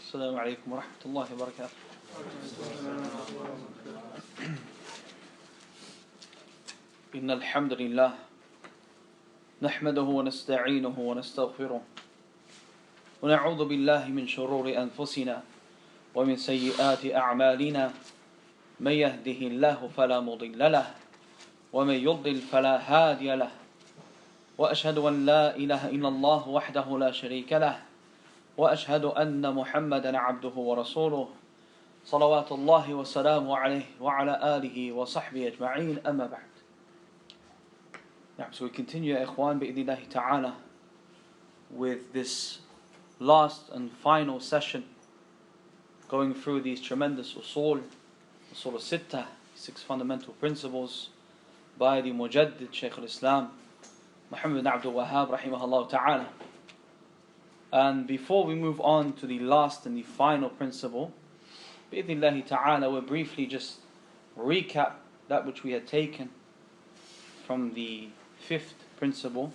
السلام عليكم ورحمة الله وبركاته. إن الحمد لله نحمده ونستعينه ونستغفره ونعوذ بالله من شرور أنفسنا ومن سيئات أعمالنا من يهده الله فلا مضل له ومن يضلل فلا هادي له وأشهد أن لا إله إلا الله وحده لا شريك له وأشهد أن محمدا عبده ورسوله صلوات الله وسلامه عليه وعلى آله وصحبه أجمعين أما بعد. So we continue, ikhwan, bi'idhnillahi ta'ala, with this last and final session, going through these tremendous usul al-sittah, 6 fundamental principles, by the Mujaddid Shaykh al-Islam Muhammad bin Abdul Wahhab rahimahullah ta'ala. And before we move on to the last and the final principle, bi'idhnillahi ta'ala, we'll briefly just recap that which we had taken from the 5th principle.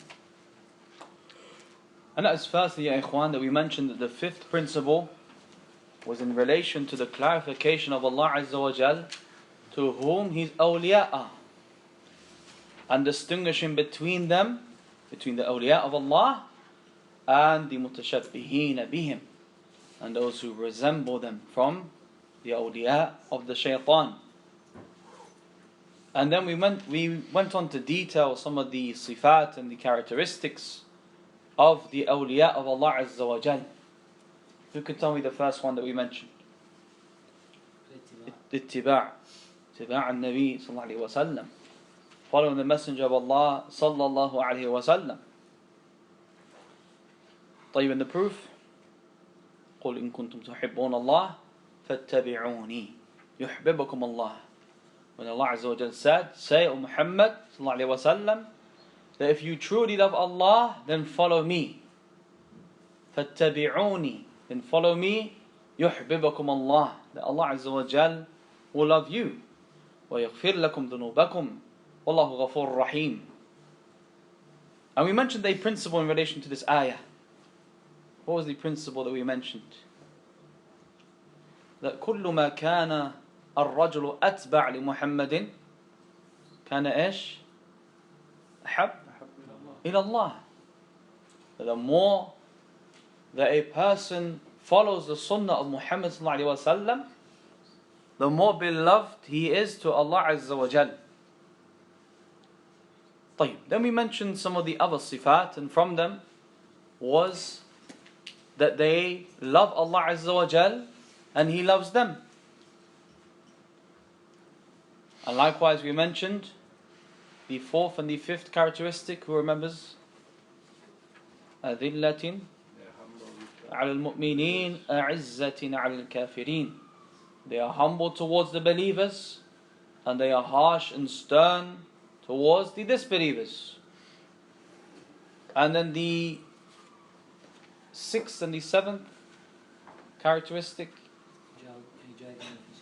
And that is firstly, ya ikhwan, that we mentioned that the 5th principle was in relation to the clarification of Allah Azza wa Jal to whom His awliya are, and distinguishing between them, between the awliya of Allah and the mutashabbihin bihim, and those who resemble them from the awliya of the shaytan. And then we went on to detail some of the sifat and the characteristics of the awliya of Allah Azza wa Jal. Who can tell me the first one that we mentioned? Ittiba' al-Nabi sallallahu alayhi wa sallam, following the Messenger of Allah sallallahu alayhi wa sallam. طيب, and the proof? قُلْ إِن كُنْتُمْ تُحِبُّونَ اللَّهَ فَاتَّبِعُونِي يُحْبِبُكُمُ اللَّهِ. When Allah Azza wa Jal said, say, O Muhammad sallallahu alayhi wa sallam, that if you truly love Allah, then follow me. فَاتَّبِعُونِي, then follow me. يُحْبِبُكُمُ اللَّهِ, that Allah Azza wa Jal will love you. وَيَغْفِرْ لَكُمْ ذُنُوبَكُمْ وَاللَّهُ غَفُورٌ رَحِيمٌ. And we mentioned a principle in relation to this ayah. What was the principle that we mentioned? That كل ما كان الرجل أتبع لمحمد كان إيش؟ أحب إلى الله. That the more that a person follows the sunnah of Muhammad sallallahu alaihi wasallam, the more beloved he is to Allah Azza wa Jal. طيب, then we mentioned some of the other sifat, and from them was that they love Allah Azza wa Jal and He loves them. And likewise we mentioned the 4th and the 5th characteristic. Who remembers? أذلة على المؤمنين أعزة على الكافرين. They are humble towards the believers and they are harsh and stern towards the disbelievers. And then the 6th and the 7th characteristic,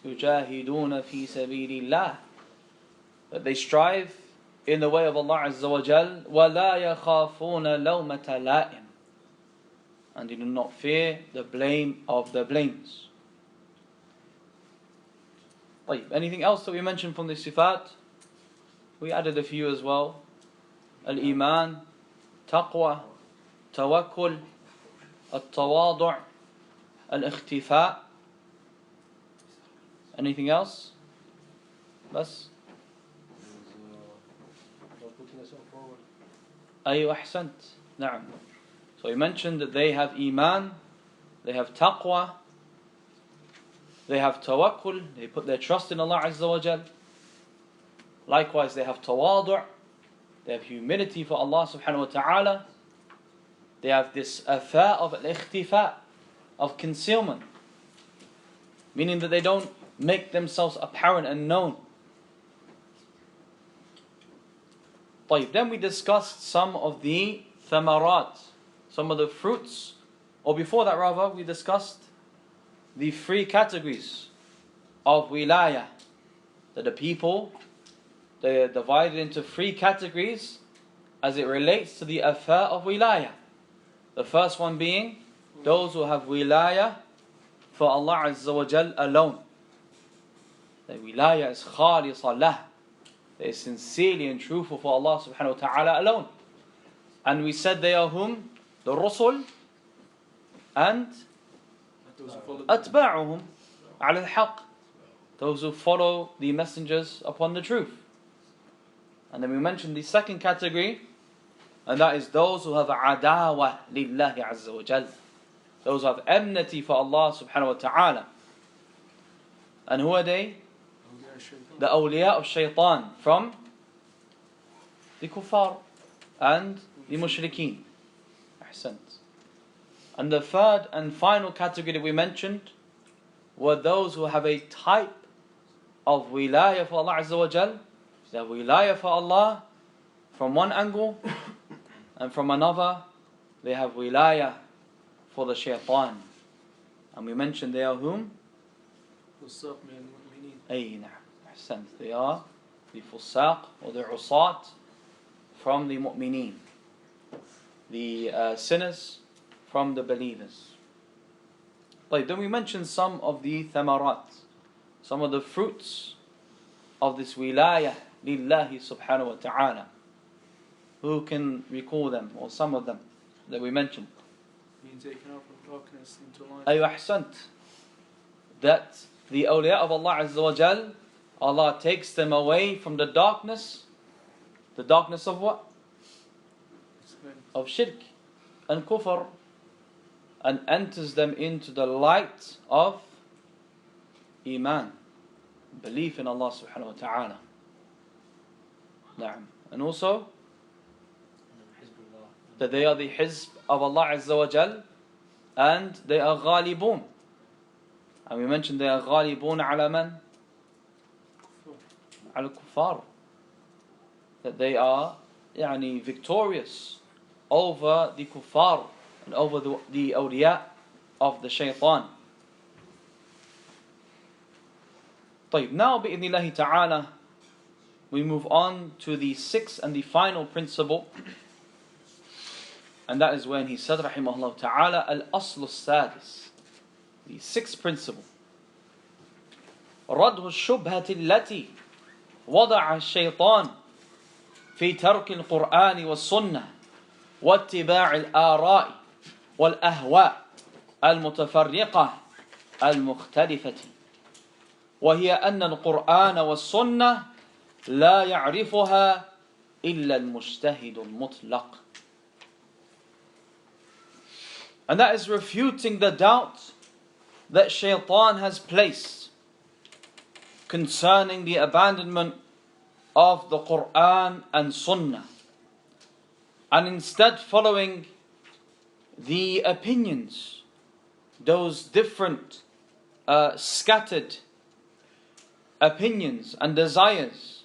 يجاهدون في سبيل الله, that they strive in the way of Allah Azza wa Jal, ولا يخافون لومة لائم, and they do not fear the blame of the blames. Anything else that we mentioned from the sifat? We added a few as well. Al-Iman, Taqwa, Tawakkul, Al-Tawadu', Al-Ikhtifa. Anything else? Bas? Ayu ahsant. Na'am. So we mentioned that they have Iman, they have Taqwa, they have Tawakkul, they put their trust in Allah Azza wa Jal. Likewise, they have Tawadu', they have humility for Allah subhanahu wa ta'ala. They have this affair of al-ikhtifa, of concealment, meaning that they don't make themselves apparent and known. Then we discussed some of the thamarat, some of the fruits, or before that rather, we discussed the 3 categories of wilayah, that the people, they are divided into 3 categories as it relates to the affair of wilayah. The first one being those who have wilayah for Allah Azza wa Jal alone. The wilayah is khalisa lah. They are sincerely and truthful for Allah subhanahu wa ta'ala alone. And we said they are whom? The Rusul and atba'uhum ala al-haq. Those who follow the messengers upon the truth. And then we mentioned the second category, and that is those who have adawa lillahi azza wa jal. Those who have enmity for Allah subhanahu wa ta'ala. And who are they? The awliya of shaytan, from the kuffar and the mushrikeen. Ahsant. And the third and final category that we mentioned were those who have a type of wilayah for Allah Azza wa Jal. They have wilayah for Allah from one angle, and from another they have wilayah for the shaytan. And we mentioned they are whom? They are the fusaq or the usat from the mu'mineen, the sinners from the believers. Then we mentioned some of the thamarat, some of the fruits of this wilayah lillahi subhanahu wa ta'ala. Who can recall them, or some of them that we mentioned? Being taken out from darkness into light. Ahsant. That the awliya of Allah Azza wa Jal, Allah takes them away from the darkness. The darkness of what? Of shirk and kufr, and enters them into the light of iman, belief in Allah subhanahu wa ta'ala. And also that they are the hizb of Allah Azza wa Jal, and they are ghalibun. And we mentioned they are ghalibun ala man? Ala kuffar. That they are victorious over the kuffar and over the awliya of the shaytan. Now bi'idhnillahi ta'ala we move on to the sixth and the final principle, and that is when he said rahimahullah ta'ala al-aslu sadis, the sixth principle, رده الشبهة التي وضع الشيطان في ترك القرآن والسنة واتباع الآراء والأهواء المتفرقة المختلفة، وهي أن القرآن والسنة لا يعرفها إلا المجتهد المطلق. And that is refuting the doubt that shaytan has placed concerning the abandonment of the Quran and Sunnah, and instead following the opinions, those different scattered opinions and desires.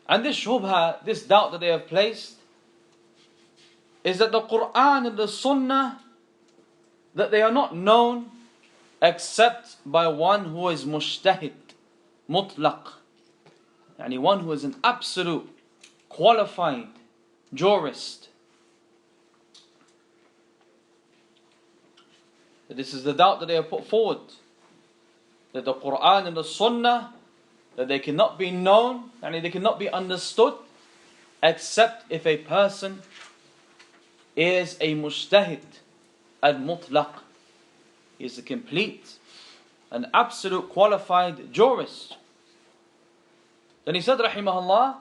And this shubha, this doubt that they have placed, is that the Quran and the Sunnah, that they are not known except by one who is mujtahid, mutlaq, one who is an absolute, qualified jurist. This is the doubt that they have put forward, that the Quran and the Sunnah, that they cannot be known, they cannot be understood, except if a person is a mujtahid al-mutlaq. He is a complete and absolute qualified jurist. Then he said rahimahullah,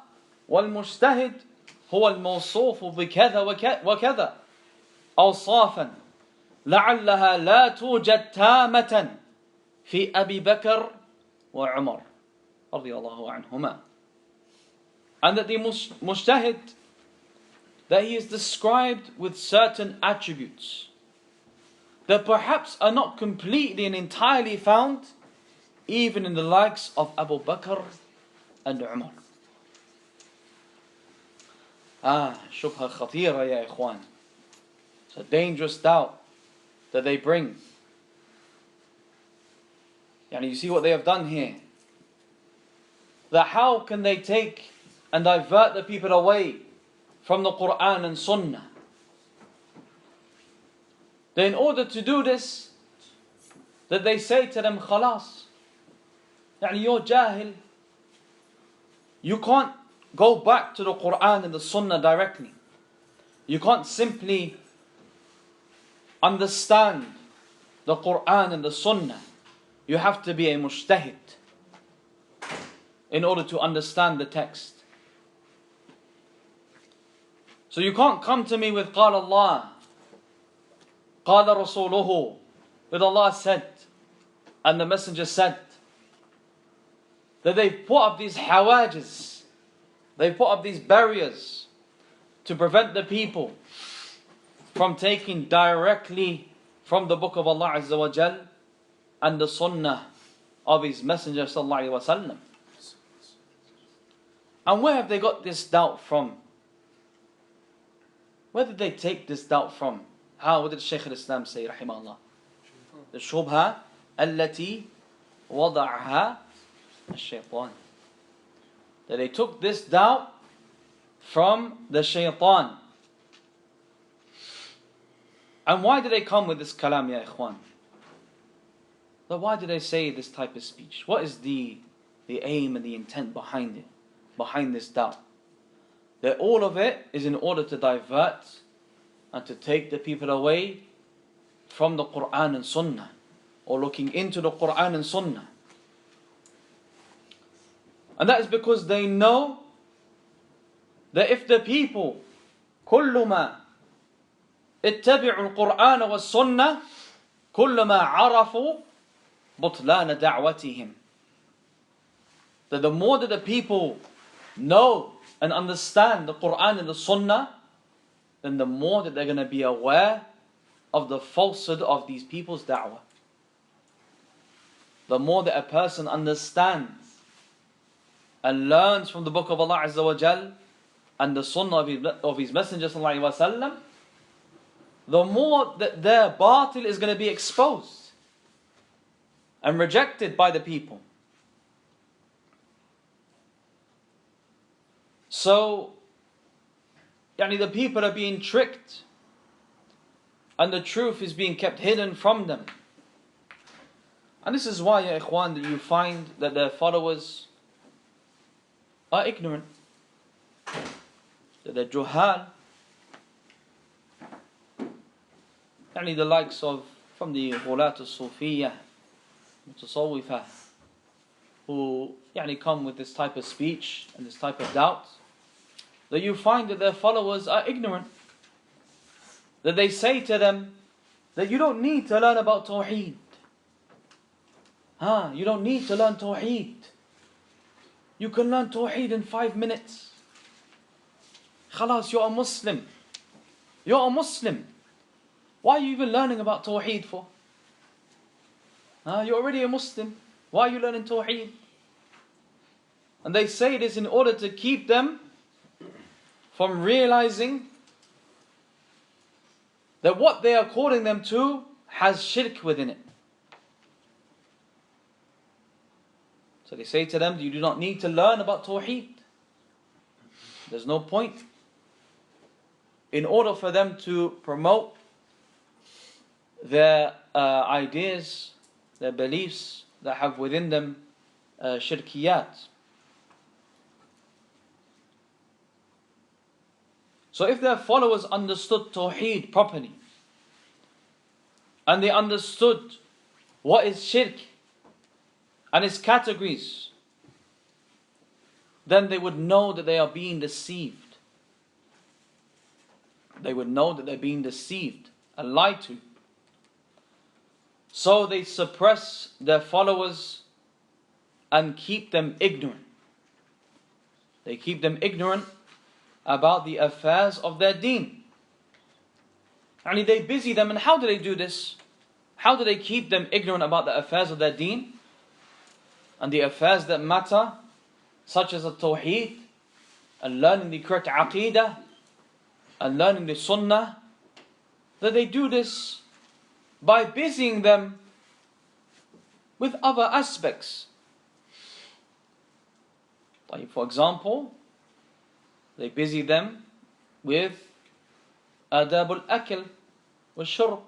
وَالْمُجْتَهِد هو الموصوف بكذا وكذا أوصافا لعلها لا توجد تامة في أبي بكر وعمر رضي الله عنهما. And that the mujtahid, that he is described with certain attributes that perhaps are not completely and entirely found even in the likes of Abu Bakr and Umar. Shubha khatira ya ikhwan. It's a dangerous doubt that they bring. You see what they have done here. That how can they take and divert the people away from the Quran and Sunnah? That in order to do this, that they say to them, khalas, you're jahil. You can't go back to the Quran and the Sunnah directly. You can't simply understand the Quran and the Sunnah. You have to be a mujtahid in order to understand the text. So you can't come to me with قال Allah, قال رسوله, with Allah said and the Messenger said. That they've put up these hawajiz, they've put up these barriers to prevent the people from taking directly from the book of Allah Azza wa Jal and the Sunnah of His Messenger Sallallahu Alaihi Wasallam. And where have they got this doubt from? Where did they take this doubt from? What did Shaykh al-Islam say, rahimahullah? The shubha allati wada'aha shaytan. That they took this doubt from the shaytan. And why did they come with this kalam, ya ikhwan? But why did they say this type of speech? What is the aim and the intent behind it? Behind this doubt? That all of it is in order to divert and to take the people away from the Quran and Sunnah, or looking into the Quran and Sunnah. And that is because they know that if the people كل ما اتبعوا القرآن والسنة كل ما عرفوا بطلان دعوتهم, that the more that the people know and understand the Quran and the Sunnah, then the more that they're going to be aware of the falsehood of these people's da'wah. The more that a person understands and learns from the book of Allah Azza wa Jal and the Sunnah of His Messenger Sallallahu Alaihi Wasallam, the more that their batil is going to be exposed and rejected by the people. So, the people are being tricked and the truth is being kept hidden from them. And this is why, ya ikhwan, that you find that their followers are ignorant, that they're juhal, the likes of, from the ghulat al-sufiyah, mutasawwifah, who come with this type of speech and this type of doubt, that you find that their followers are ignorant. That they say to them that you don't need to learn about Tawheed. You don't need to learn Tawheed. You can learn Tawheed in 5 minutes. Khalas, you're a Muslim. You're a Muslim. Why are you even learning about Tawheed for? You're already a Muslim. Why are you learning Tawheed? And they say this in order to keep them from realizing that what they are calling them to has shirk within it. So they say to them, you do not need to learn about Tawheed. There's no point. In order for them to promote their ideas, their beliefs that have within them shirkiyat. So if their followers understood Tawheed properly, and they understood what is shirk and its categories, then they would know that they are being deceived. They would know that they're being deceived and lied to. So they suppress their followers and keep them ignorant. They keep them ignorant about the affairs of their deen. They busy them, and how do they do this? How do they keep them ignorant about the affairs of their deen and the affairs that matter, such as the Tawheed and learning the correct Aqidah and learning the Sunnah? That they do this by busying them with other aspects. For example, they busy them with adab al-akl wa-shurb,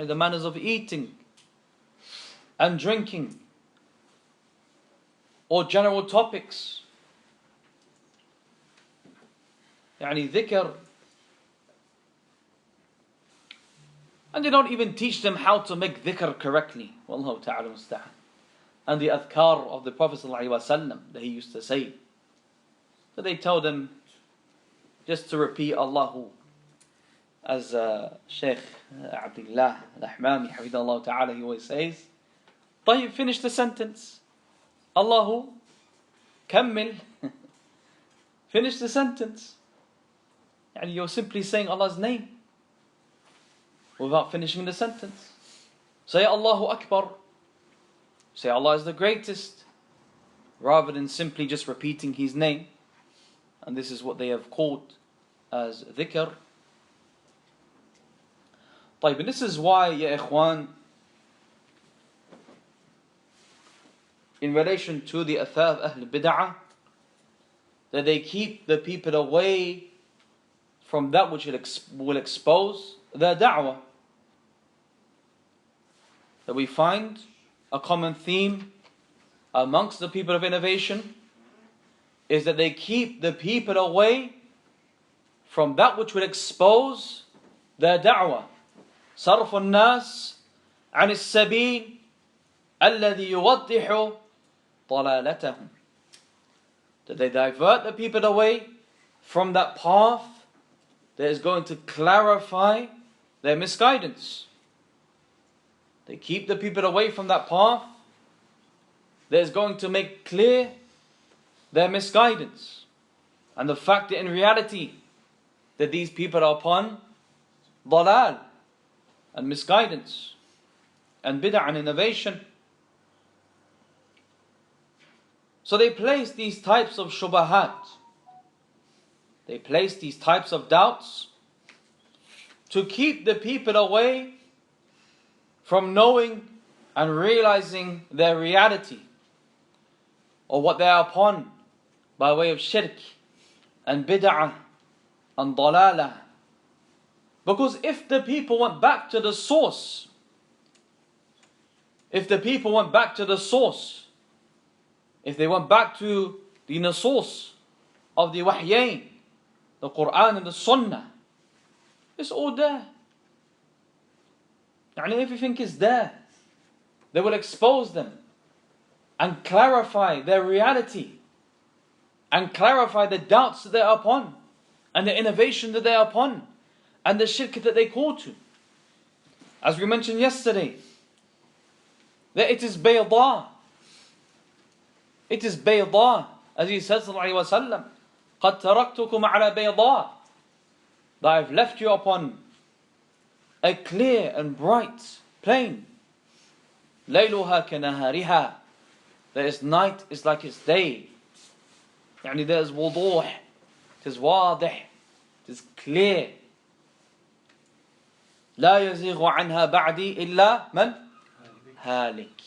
the manners of eating and drinking, or general topics. يعني dhikr. And they don't even teach them how to make dhikr correctly. Wallahu ta'ala musta'an. And the adhkar of the Prophet ﷺ that he used to say. So they tell them just to repeat Allahu, as Sheikh Abdullah Al-Ahmami Hafidahullah Ta'ala, he always says, طيب, finish the sentence. Allahu, kammil. Finish the sentence. And you're simply saying Allah's name without finishing the sentence. Say Allahu Akbar. Say Allah is the greatest, rather than simply just repeating His name. And this is what they have called as dhikr. طيب, and this is why, ya ikhwan, in relation to the athar of Ahl Bid'ah, that they keep the people away from that which will expose their da'wah. That we find a common theme amongst the people of innovation is that they keep the people away from that which will expose their da'wah. صرف الناس عن السبيل الذي يوضح ضلالتهم. That they divert the people away from that path that is going to clarify their misguidance. They keep the people away from that path that is going to make clear their misguidance. And the fact that in reality that these people are upon dalal and misguidance and bid'ah and innovation. So they place these types of shubahat, they place these types of doubts to keep the people away from knowing and realizing their reality, or what they are upon by way of shirk and bid'ah and dalalah. Because if the people went back to the source, if they went back to the source of the wahyain, the Quran and the Sunnah, it's all there. Everything is there. They will expose them and clarify their reality and clarify the doubts that they are upon and the innovation that they are upon and the shirk that they call to. As we mentioned yesterday, that it is bayda. It is bayda. As he says, sallallahu alayhi wa sallam, قَدْ تَرَكْتُكُمْ عَلَى بَيْضَاءٍ, that I have left you upon a clear and bright plain. لَيْلُهَا كَنَهَارِهَا, that its night is like its day. There is wuduh, it is wadih, it is clear. لا يزيغ عنها بعدي إلا من هالك,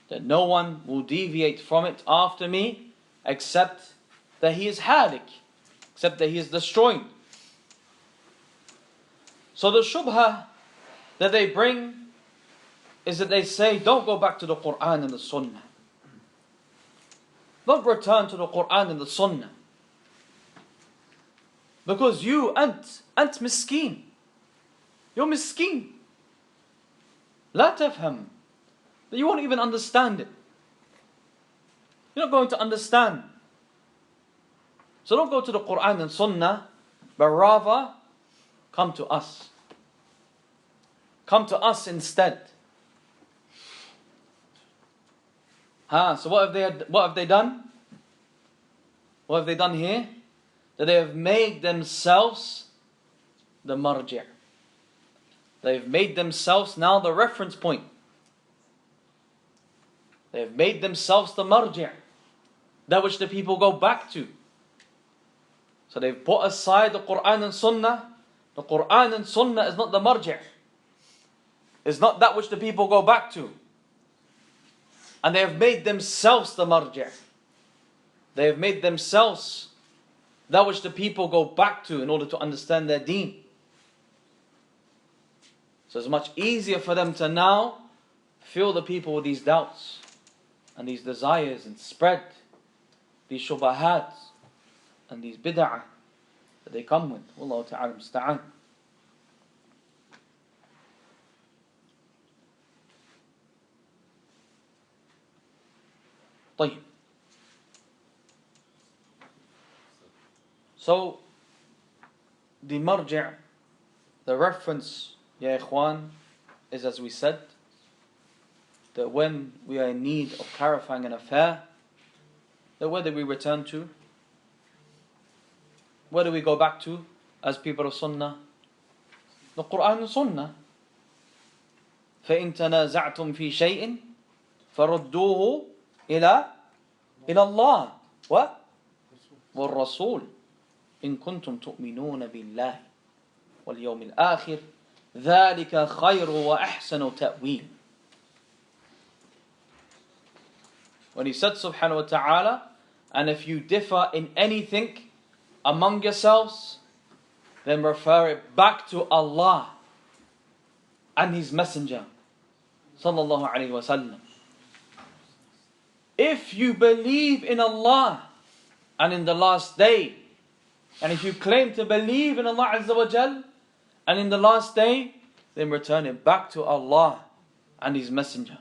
that no one will deviate from it after me except that he is halik, except that he is destroyed. So the shubha that they bring is that they say, don't go back to the Quran and the Sunnah. Don't return to the Quran and the Sunnah. Because you, ant miskeen. You're miskeen. لا تفهم. That you won't even understand it. You're not going to understand. So don't go to the Quran and Sunnah, but rather come to us. Come to us instead. So what have they done? What have they done here? That they have made themselves the marji'. They've made themselves now the reference point. They've made themselves the marji', that which the people go back to. So they've put aside the Quran and Sunnah. The Quran and Sunnah is not the marji'. It's not that which the people go back to. And they have made themselves the marji'. They have made themselves that which the people go back to in order to understand their deen. So it's much easier for them to now fill the people with these doubts and these desires and spread these shubahat and these bid'ah that they come with. Wallahu ta'ala musta'an. طيب. So, the marji', the reference, ya ikhwan, is as we said, that when we are in need of clarifying an affair, that where do we return to? Where do we go back to as people of Sunnah? The Quran and Sunnah. فَإِن تَنَازَعْتُمْ فِي شَيْءٍ فَرُدُّوهُ إلى الله والرسول إن كنتم تؤمنون بالله واليوم الآخر ذلك خير وأحسن تأويل. When he said subhanahu wa ta'ala, and if you differ in anything among yourselves, then refer it back to Allah and His Messenger sallallahu alayhi wa sallam. If you believe in Allah and in the last day, and if you claim to believe in Allah Azza wa Jal and in the last day, then return it back to Allah and His Messenger.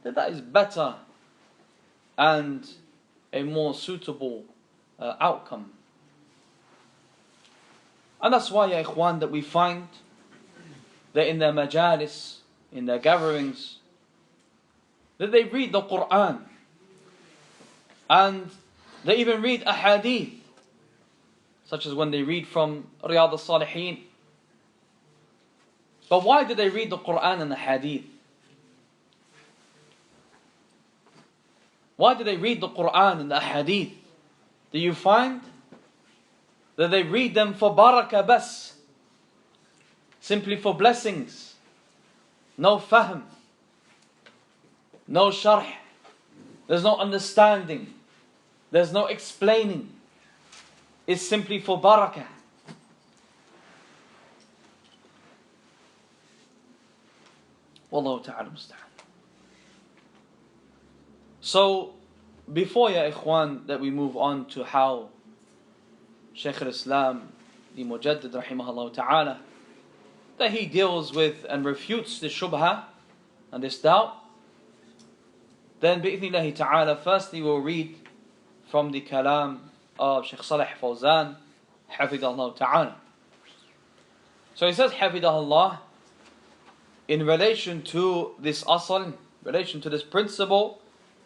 That is better and a more suitable outcome. And that's why, ya ikhwan, that we find that in their majalis, in their gatherings, that they read the Quran and they even read a hadith, such as when they read from Riyadh al-Salihin. But why did they read the Quran and the hadith? Why do they read the Quran and the hadith? Do you find that they read them for barakah bas, simply for blessings, no fahm, no sharh, there's no understanding, there's no explaining, it's simply for barakah? Wallahu ta'ala musta'an. So, before, ya ikhwan, that we move on to how Shaykh al-Islam, the Mujaddid rahimahullah ta'ala, that he deals with and refutes this shubha and this doubt, then bi'ithnillahi ta'ala, firstly we'll read from the kalam of Shaykh Salih Fawzan, hafidahullah ta'ala. So he says, hafidahullah, in relation to this asl, in relation to this principle,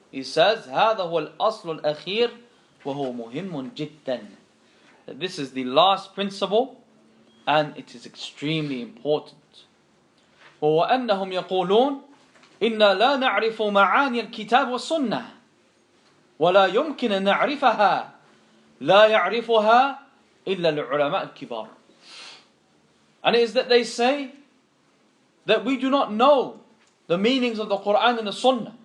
he says, هذا هو الأصل الأخير وهو مهم جدا. That this is the last principle and it is extremely important. وهو أنهم يقولون إنا لا نعرف معاني الكتاب والسنة ولا يمكن أن نعرفها لا يعرفها إلا العلماء الكبار. And it is that they say that we do not know the meanings of the Quran and the Sunnah.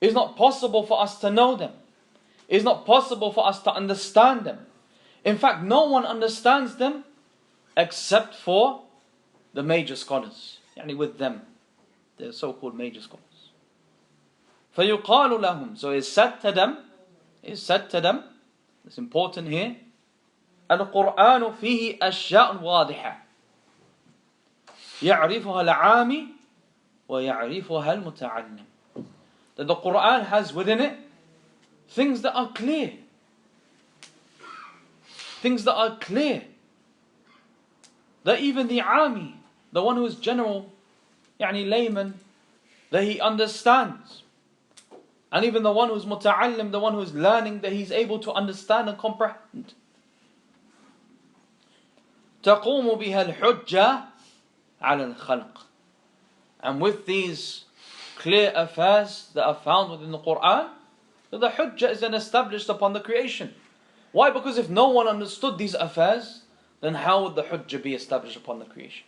It's not possible for us to know them. It's not possible for us to understand them. In fact, no one understands them except for the major scholars. Yani with them, the so-called major scholars. فَيُقَالُ لَهُمْ. So it's said to them, it's important here, القرآن فيه أشياء واضحة يعرفها العامي ويعرفها المتعلم. That the Quran has within it things that are clear. Things that are clear. That even the ami, the one who is general, yani layman, that he understands. And even the one who is muta'allim, the one who is learning, that he's able to understand and comprehend. تقوم بها الحجة على الخلق. And with these clear affairs that are found within the Quran, that the hujjah is then established upon the creation. Why? Because if no one understood these affairs, then how would the hujjah be established upon the creation?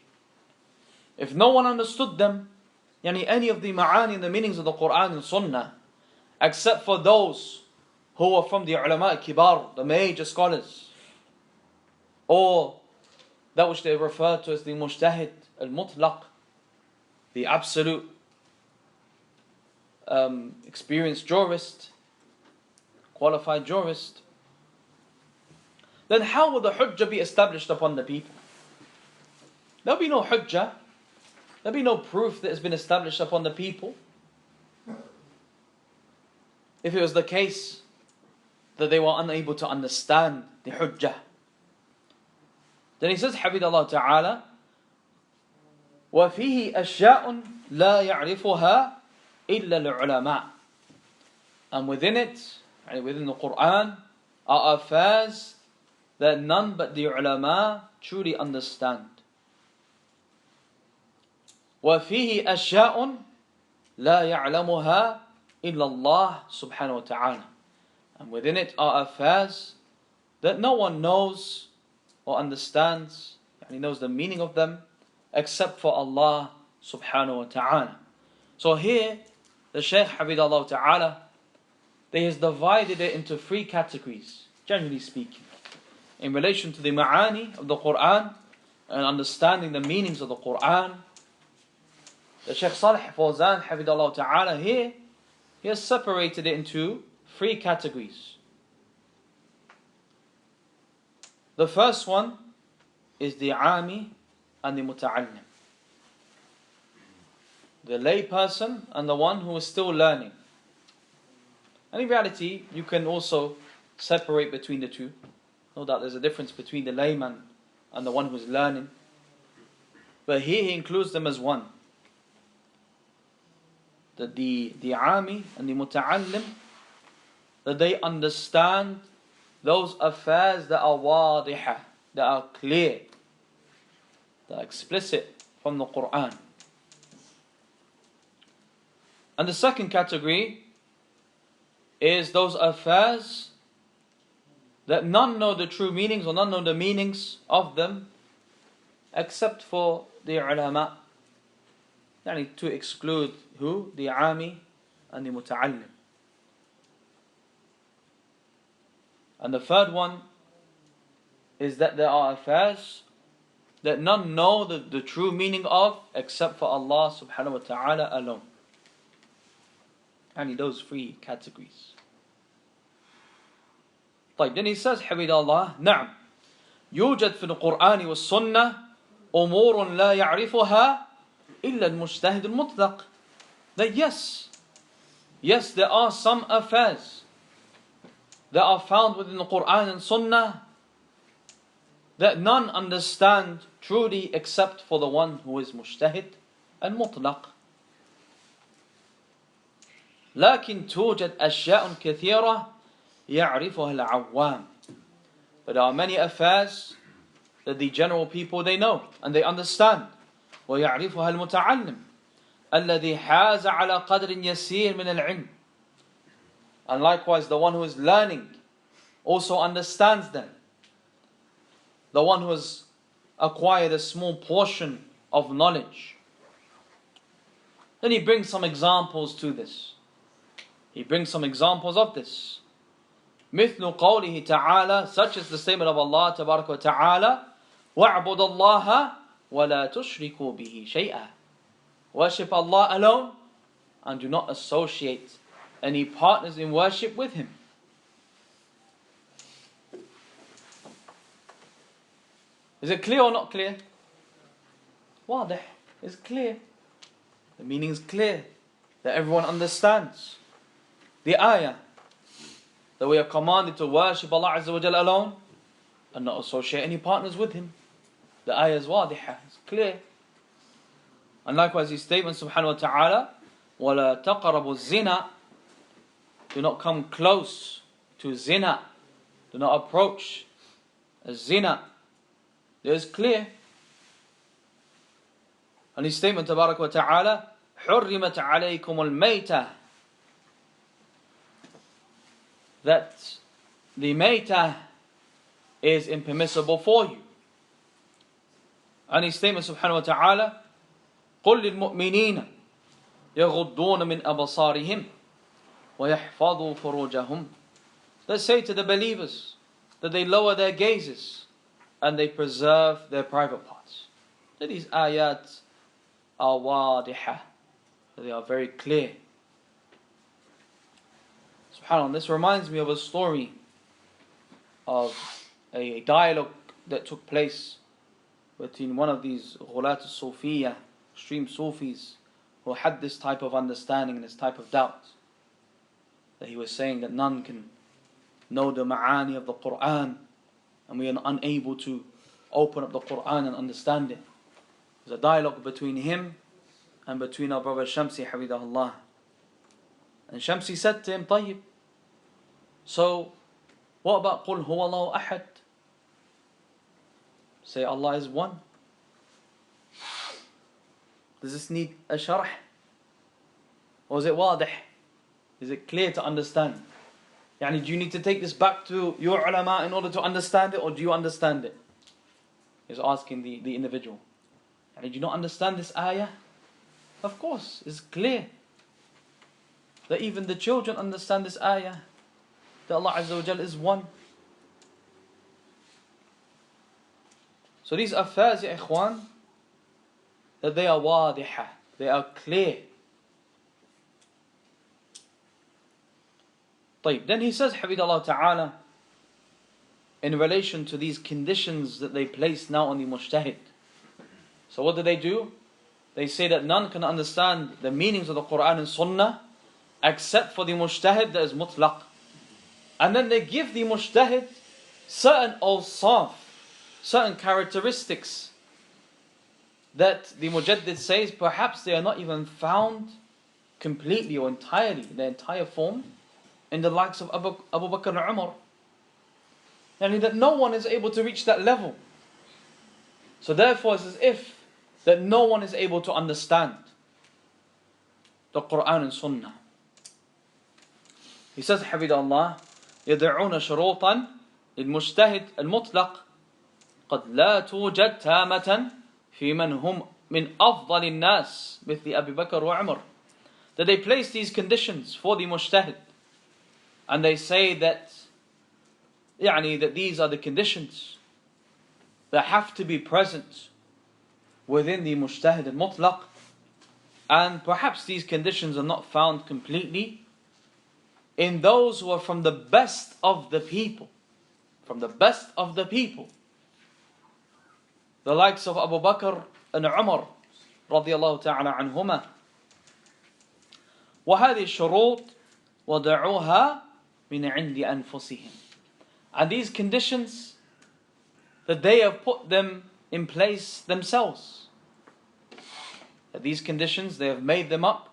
If no one understood them, yani any of the ma'ani and the meanings of the Quran and Sunnah, except for those who are from the ulama kibar, the major scholars, or that which they refer to as the mujtahid al-mutlaq, the absolute experienced jurist, qualified jurist, then how will the hujjah be established upon the people? There'll be no hujjah, there'll be no proof that has been established upon the people if it was the case that they were unable to understand the hujjah. Then he says, Hafidhahullah Ta'ala, وَفِيهِ أَشْيَاءٌ لَا يَعْرِفُهَا إِلَّا الْعُلَمَاء. And within it, within the Quran, are affairs that none but the ulama truly understand. وَفِيهِ أَشْيَاءٌ لَا يَعْلَمُهَا إِلَّا اللَّهُ سُبْحَانَهُ وَتَعَالَى. And within it are affairs that no one knows or understands, and he knows the meaning of them, except for Allah subhanahu wa ta'ala. So here, the Shaykh Hafidhahullah Ta'ala, they has divided it into three categories, generally speaking. In relation to the ma'ani of the Quran, and understanding the meanings of the Quran, the Shaykh Salih Fawzan Hafidhahullah Ta'ala here, he has separated it into three categories. The first one is the ami and the muta'allim. The lay person and the one who is still learning. And in reality, you can also separate between the two. No doubt there's a difference between the layman and the one who is learning. But here he includes them as one. That the ami and the muta'allim, that they understand those affairs that are wadihah, that are clear, that are explicit from the Quran. And the second category is those affairs that none know the true meanings or none know the meanings of them except for the ulama. Yani to exclude who? The ami and the muta'allim. And the third one is that there are affairs that none know the true meaning of except for Allah subhanahu wa ta'ala alone. And those three categories. طيب, then he says, حفظ الله, نعم يوجد في القرآن والسنة أمور لا يعرفها إلا المجتهد المطلق. That yes, there are some affairs that are found within the Quran and Sunnah that none understand truly except for the one who is mujtahid and mutlaq. لكن توجد أشياء كثيرة يعرفها العوام. But there are many affairs that the general people they know and they understand. ويعرفها المتعلم الذي حاز على قدر يسير من العلم. And likewise the one who is learning also understands them. The one who has acquired a small portion of knowledge. Then he brings some examples to this. He brings some examples of this. مثل قوله تعالى, such as the statement of Allah تبارك وتعالى, وَاعْبُدَ اللَّهَ وَلَا تُشْرِكُوا بِهِ شَيْئًا. Worship Allah alone and do not associate any partners in worship with Him. Is it clear or not clear? واضح. It's clear. The meaning is clear. That everyone understands. The ayah that we are commanded to worship Allah Azza wa Jalla alone and not associate any partners with Him. The ayah is wadihah, it's clear. And likewise His statement subhanahu wa ta'ala, وَلَا تَقْرَبُوا الزِّنَا, do not come close to zina, do not approach zina. It is clear. And His statement tabarak wa ta'ala, حُرِّمَتْ عَلَيْكُمُ الْمَيْتَةِ, that the maytah is impermissible for you. And His statement subhanahu wa ta'ala, قُلْ لِلْمُؤْمِنِينَ يَغُضُّونَ مِنْ أَبَصَارِهِمْ وَيَحْفَظُوا فُرُوجَهُمْ. Let's say to the believers that they lower their gazes and they preserve their private parts. That these ayat are wadihah, they are very clear. SubhanAllah, this reminds me of a story of a dialogue that took place between one of these Ghulat al-Sufiyya, extreme Sufis, who had this type of understanding and this type of doubt. That he was saying that none can know the ma'ani of the Quran, and we are unable to open up the Quran and understand it. There's a dialogue between him and between our brother Shamsi, Hafidahullah. And Shamsi said to him, طيب, so what about قُلْ هُوَ اللَّهُ أَحَدٌ? Say Allah is one. Does this need a sharh? Or is it wadih? Is it clear to understand? Yani, do you need to take this back to your ulama in order to understand it, or do you understand it? He's asking the individual. Yani, do you not understand this ayah? Of course, it's clear that even the children understand this ayah, that Allah Azza wa Jal is one. So these affairs, ya ikhwan, that they are wadiha, they are clear. Then he says, Hafidahullah Ta'ala, in relation to these conditions that they place now on the mujtahid. So what do? They say that none can understand the meanings of the Quran and Sunnah except for the mujtahid that is mutlaq. And then they give the mujtahid certain awsaf, certain characteristics that the mujaddid says perhaps they are not even found completely or entirely, in their entire form, in the likes of Abu Bakr and Umar. And that no one is able to reach that level. So therefore it's as if that no one is able to understand the Quran and Sunnah. He says, Hafidahullah, يدعون شروطا للمجتهد المطلق قد لا توجد تامة في من هم من أفضل الناس مثل أبي بكر وعمر. That they place these conditions for the mujtahid, and they say that that these are the conditions that have to be present within the mujtahid al-mutlaq, and perhaps these conditions are not found completely in those who are from the best of the people, the likes of Abu Bakr and Umar radiyallahu ta'ala anhuma. وهذه الشروط وضعوها من عند أنفسهم. And these conditions, that they have put them in place themselves. That these conditions, they have made them up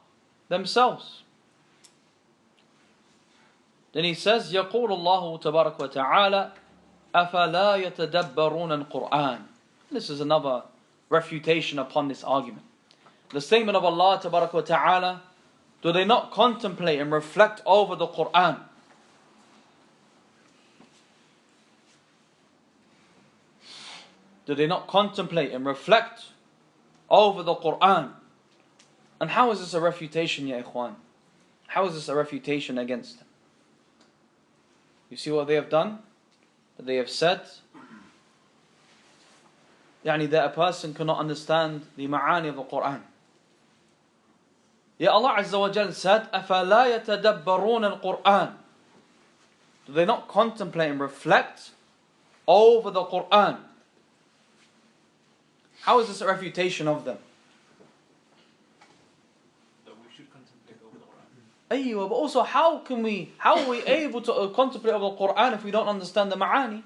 themselves. Then he says, يقول الله تبارك وتعالى أفلا يتدبرون القرآن. This is another refutation upon this argument. The statement of Allah تبارك وتعالى, do they not contemplate and reflect over the Quran? Do they not contemplate and reflect over the Quran? And how is this a refutation, ya ikhwan? How is this a refutation against them? You see what they have done? That they have said that a person cannot understand the ma'ani of the Quran. Ya Allah Azza wa Jal said, أَفَلَا يَتَدَبَّرُونَ الْقُرْآنِ. Do they not contemplate and reflect over the Quran? How is this a refutation of them? That we should contemplate over the Quran. But also how are we able to contemplate over the Quran if we don't understand the ma'ani?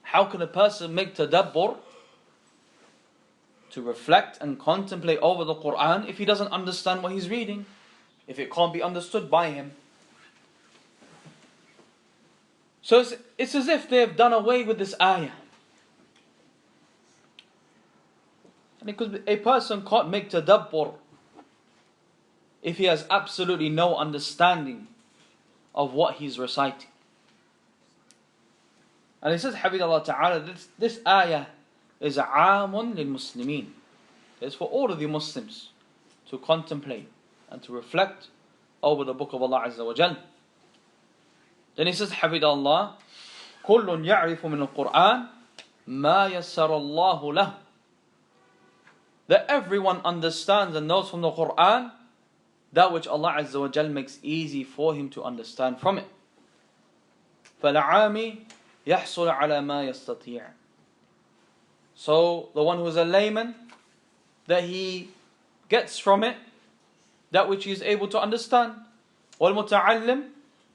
How can a person make tadabbur, to reflect and contemplate over the Quran, if he doesn't understand what he's reading, if it can't be understood by him? So it's as if they have done away with this ayah. Because a person can't make tadabbur if he has absolutely no understanding of what he's reciting. And he says, Hafidahullah Ta'ala, this ayah is aamun lil muslimin. It's for all of the Muslims to contemplate and to reflect over the book of Allah Azza wa Jal. Then he says, Hafidahullah, كل يعرف من القرآن ما يسر الله له. That everyone understands and knows from the Quran that which Allah Azza wa Jal makes easy for him to understand from it. فَالْعَامِ يَحْصُلُ عَلَى مَا يَسْتَطِيعُ. So the one who is a layman, that he gets from it that which he is able to understand. وَالْمُتَعَلِّمْ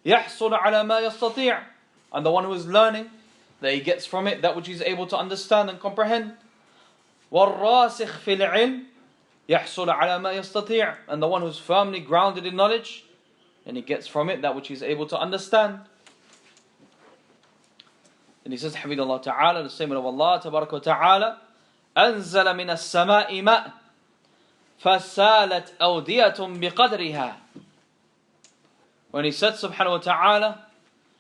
يَحْصُلُ عَلَى مَا يَسْتَطِيعُ. And the one who is learning, that he gets from it that which he is able to understand and comprehend. وَالرَّاسِخْ فِي الْعِلْمِ يَحْصُلُ عَلَى مَا يَسْتَطِيعُ. And the one who is firmly grounded in knowledge, and he gets from it that which he is able to understand. And he says, Hamidullah Ta'ala, the statement of Allah Tabaraka wa Ta'ala, أَنزَلَ مِنَ السَّمَاءِ مَاءً فَسَالَتْ أَوْدِيَةٌ بِقَدْرِهَا. When he said, Subhanahu wa Ta'ala,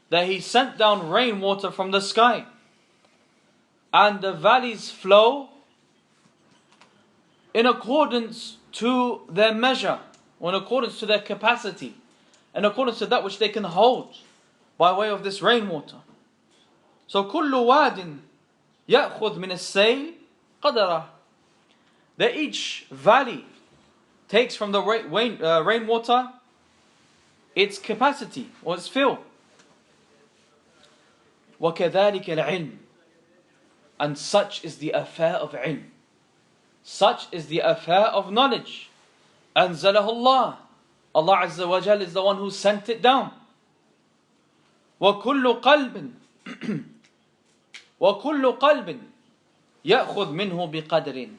that he sent down rainwater from the sky, and the valleys flow in accordance to their measure, or in accordance to their capacity, in accordance to that which they can hold by way of this rainwater. So كل واد يأخذ من السيل قدره. That each valley takes from the rainwater its capacity or its fill. وكذلك العلم. And such is the affair of ilm. Such is the affair of knowledge. أنزله الله. Allah Azza wa Jal is the one who sent it down. وكل قلب وَكُلُّ قَلْبٍ يَأْخُذْ مِنْهُ بِقَدْرٍ.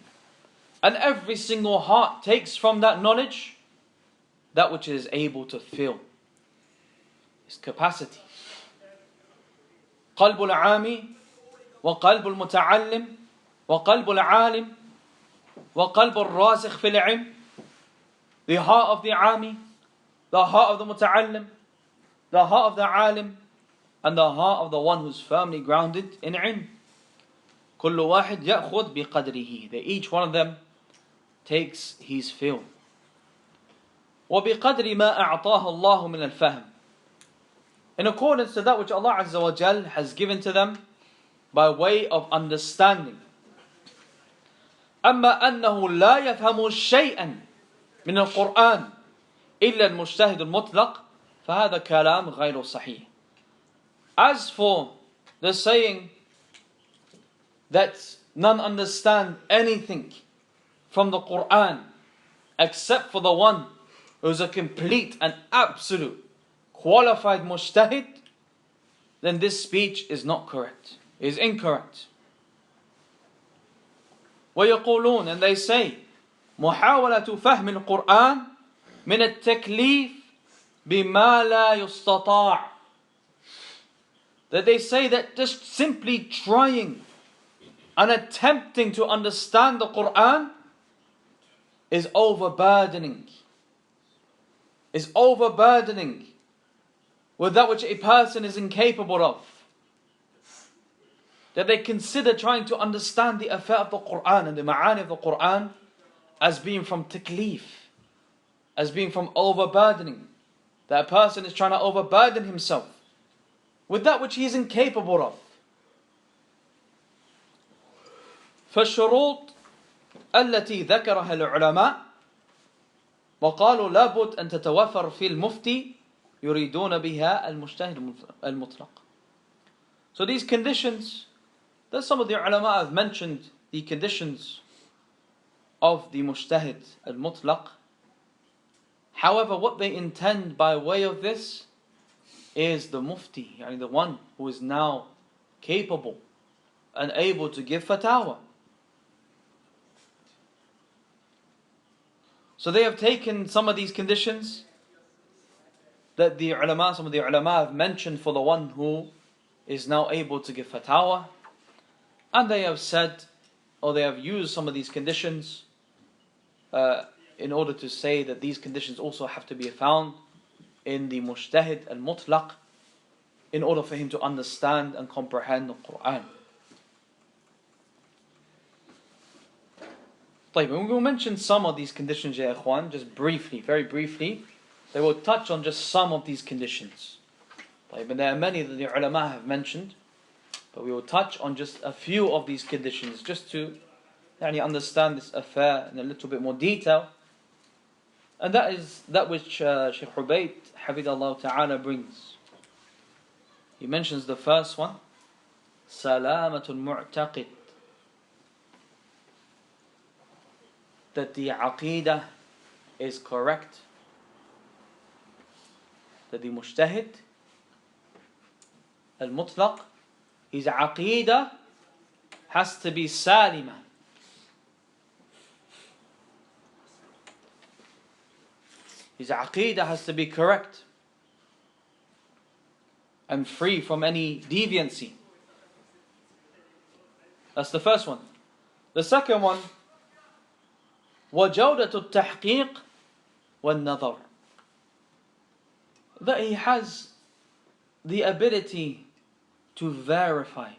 And every single heart takes from that knowledge that which it is able to fill. Its capacity. قَلْبُ الْعَامِ وَقَلْبُ الْمُتَعَلِّمِ وَقَلْبُ الْعَالِمِ وَقَلْبُ الرَّاسِخِ فِي الْعِلْمِ. The heart of the Ami, the heart of the Muta'allim, the heart of the Alim, and the heart of the one who's firmly grounded in ilm. كل واحد يأخذ بقدره. That each one of them takes his fill. وبقدر ما أعطاه الله من الفهم. In accordance to that which Allah Azza wa Jal has given to them by way of understanding. أما أنه لا يفهم شيئا من القرآن إلا المجتهد المطلق فهذا كلام غير صحيح. As for the saying that none understand anything from the Quran except for the one who is a complete and absolute qualified mujtahid, then this speech is not correct, is incorrect. ويقولون, and they say, محاولة فهم القرآن من التكليف بما لا يستطاع. That they say that just simply trying and attempting to understand the Quran is overburdening. Is overburdening with that which a person is incapable of. That they consider trying to understand the affair of the Quran and the ma'ani of the Quran as being from taklif, as being from overburdening. That a person is trying to overburden himself with that which he is incapable of. فالشروط التي ذكرها العلماء وقالوا لابد أن تتوفر في المفتي يريدون بها المجتهد المطلق. So these conditions, that some of the ulama have mentioned the conditions of the mujtahid al-mutlaq. However, what they intend by way of this is the mufti, yani the one who is now capable and able to give fatwa. So they have taken some of these conditions that the ulama, some of the ulama have mentioned for the one who is now able to give fatwa, and they have said, or they have used some of these conditions in order to say that these conditions also have to be found in the mujtahid al-mutlaq in order for him to understand and comprehend the Quran. We will mention some of these conditions, ya ikhwan, just briefly, very briefly. They will touch on just some of these conditions. And there are many that the ulama have mentioned, but we will touch on just a few of these conditions, just to understand this affair in a little bit more detail, And that is that which Shaykh Ubayd Hafidallah Ta'ala brings. He mentions the first one, Salamatul Mu'taqid, that the Aqidah is correct, that the Mujtahid Al-Mutlaq, his Aqidah has to be Salima. His Aqidah has to be correct and free from any deviancy. That's the first one. The second one, وَجَوْدَةُ التَّحْقِيقِ وَالنَّظَرِ, that he has the ability to verify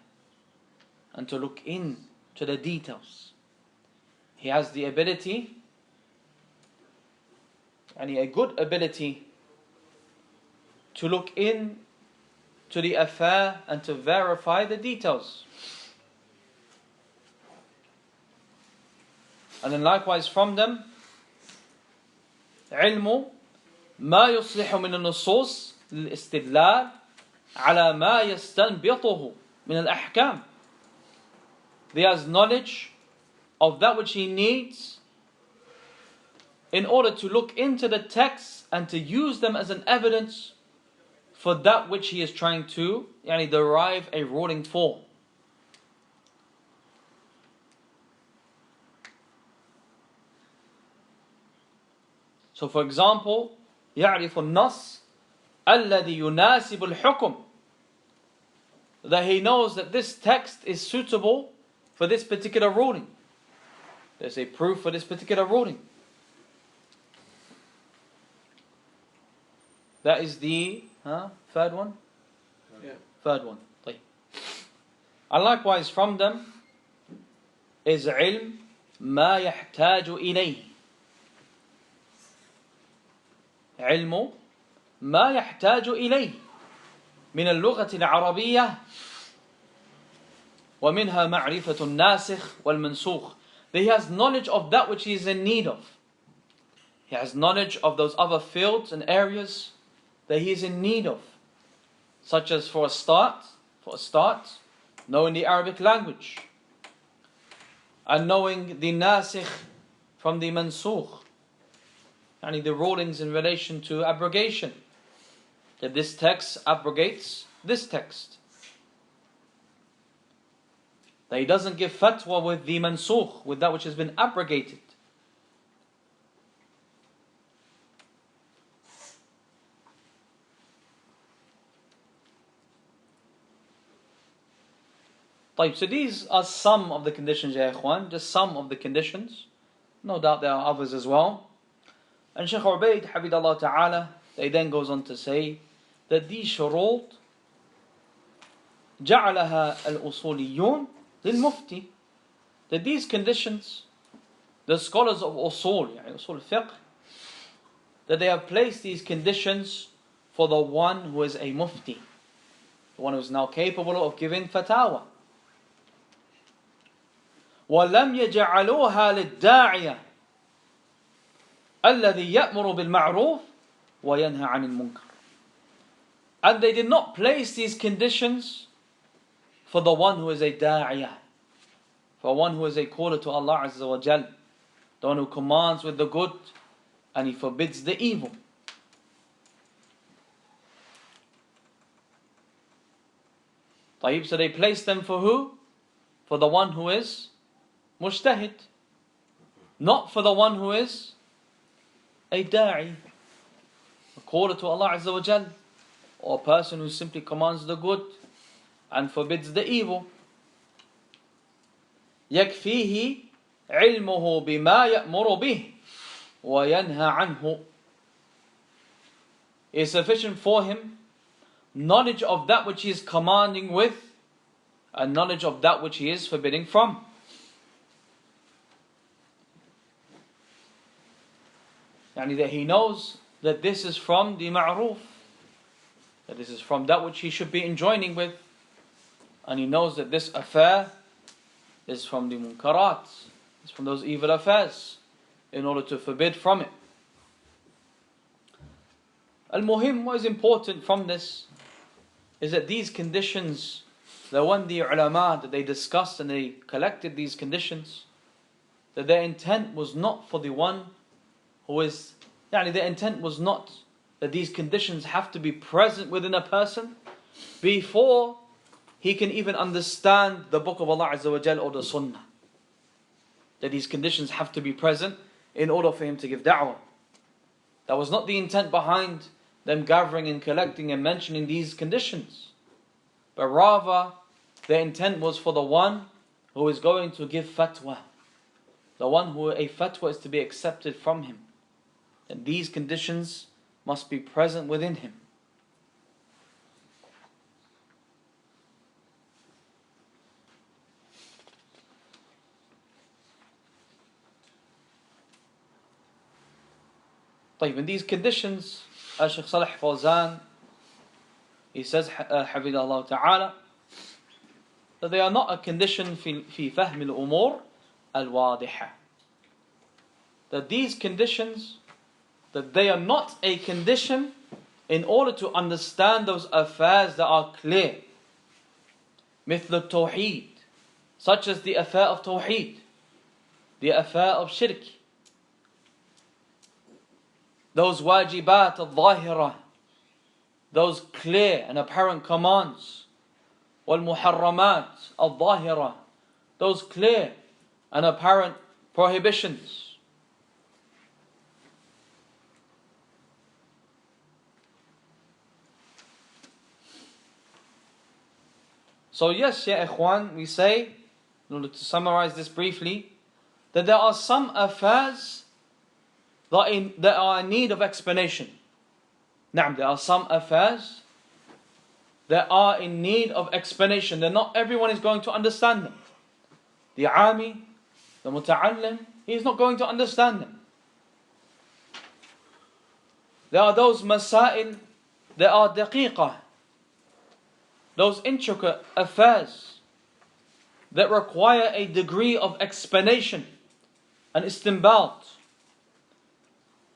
and to look in to the details. He has the ability, and a good ability, to look in to the affair and to verify the details. And then likewise from them, علم ما يصلح من النصوص للاستدلال على ما يستنبطه من الأحكام. He has knowledge of that which he needs in order to look into the texts and to use them as an evidence for that which he is trying to derive a ruling for. So for example, يعرف النص الذي يناسب الحكم, that he knows that this text is suitable for this particular ruling. There's a proof for this particular ruling. That is the third one? Yeah. Third one. طيب. And likewise from them is علم ما يحتاج إليه. علم ما يحتاج إليه من اللغة العربية ومنها معرفة الناسخ والمنسوخ. That he has knowledge of that which he is in need of. He has knowledge of those other fields and areas that he is in need of, such as for a start, knowing the Arabic language and knowing the nasikh from the mansukh, the rulings in relation to abrogation, that this text abrogates this text, that he doesn't give fatwa with the mansukh, with that which has been abrogated. So these are some of the conditions, ya ikhwan, just some of the conditions. No doubt there are others as well. And Shaykh Ubayd Hafidallah Ta'ala, he then goes on to say that these shurut جعلها الأصوليون للمفتي, that these conditions, the scholars of usul, usul fiqh, that they have placed these conditions for the one who is a mufti, the one who is now capable of giving fatawa. وَلَمْ يَجْعَلُوهَا لِلدَّاعِيَةِ الَّذِي يَأْمُرُ بِالْمَعْرُوفِ وَيَنْهَى عَنِ الْمُنْكَرِ. And they did not place these conditions for the one who is a da'iyah, for one who is a caller to Allah Azza wa Jal, the one who commands with the good and he forbids the evil. So they placed them for who? For the one who is mujtahid, not for the one who is a da'i, a caller to Allah Azza wa Jal, or a person who simply commands the good and forbids the evil. يكفيه علمه بما يأمر به وينهى عنه. It is sufficient for him knowledge of that which he is commanding with and knowledge of that which he is forbidding from. That he knows that this is from the ma'ruf, that this is from that which he should be enjoining with, and he knows that this affair is from the munkarat, it's from those evil affairs, in order to forbid from it. Al-Muhim, what is important from this is that these conditions, that when the ulama, that they discussed and they collected these conditions, that their intent was not for the one who is, their intent was not that these conditions have to be present within a person before he can even understand the book of Allah Azza wa Jal or the Sunnah. That these conditions have to be present in order for him to give da'wah. That was not the intent behind them gathering and collecting and mentioning these conditions. But rather, their intent was for the one who is going to give fatwa. The one who a fatwa is to be accepted from him. And these conditions must be present within him. In these conditions, Shaykh Salih Fawzan, he says, Hafidhahullah Ta'ala, that they are not a condition fi fahm al-umur al-wadiha. That these conditions, that they are not a condition in order to understand those affairs that are clear. مثل التوحيد, such as the affair of tawheed, the affair of shirk, those wajibat al-zahira, those clear and apparent commands, wal-muharramat al-zahira, those clear and apparent prohibitions. So yes, ya ikhwan, we say, in order to summarize this briefly, that there are some affairs that are in need of explanation. There are some affairs that are in need of explanation. That not everyone is going to understand them. The ami, the muta'allim, he is not going to understand them. There are those masail that are daqiqah, those intricate affairs that require a degree of explanation and istinbat.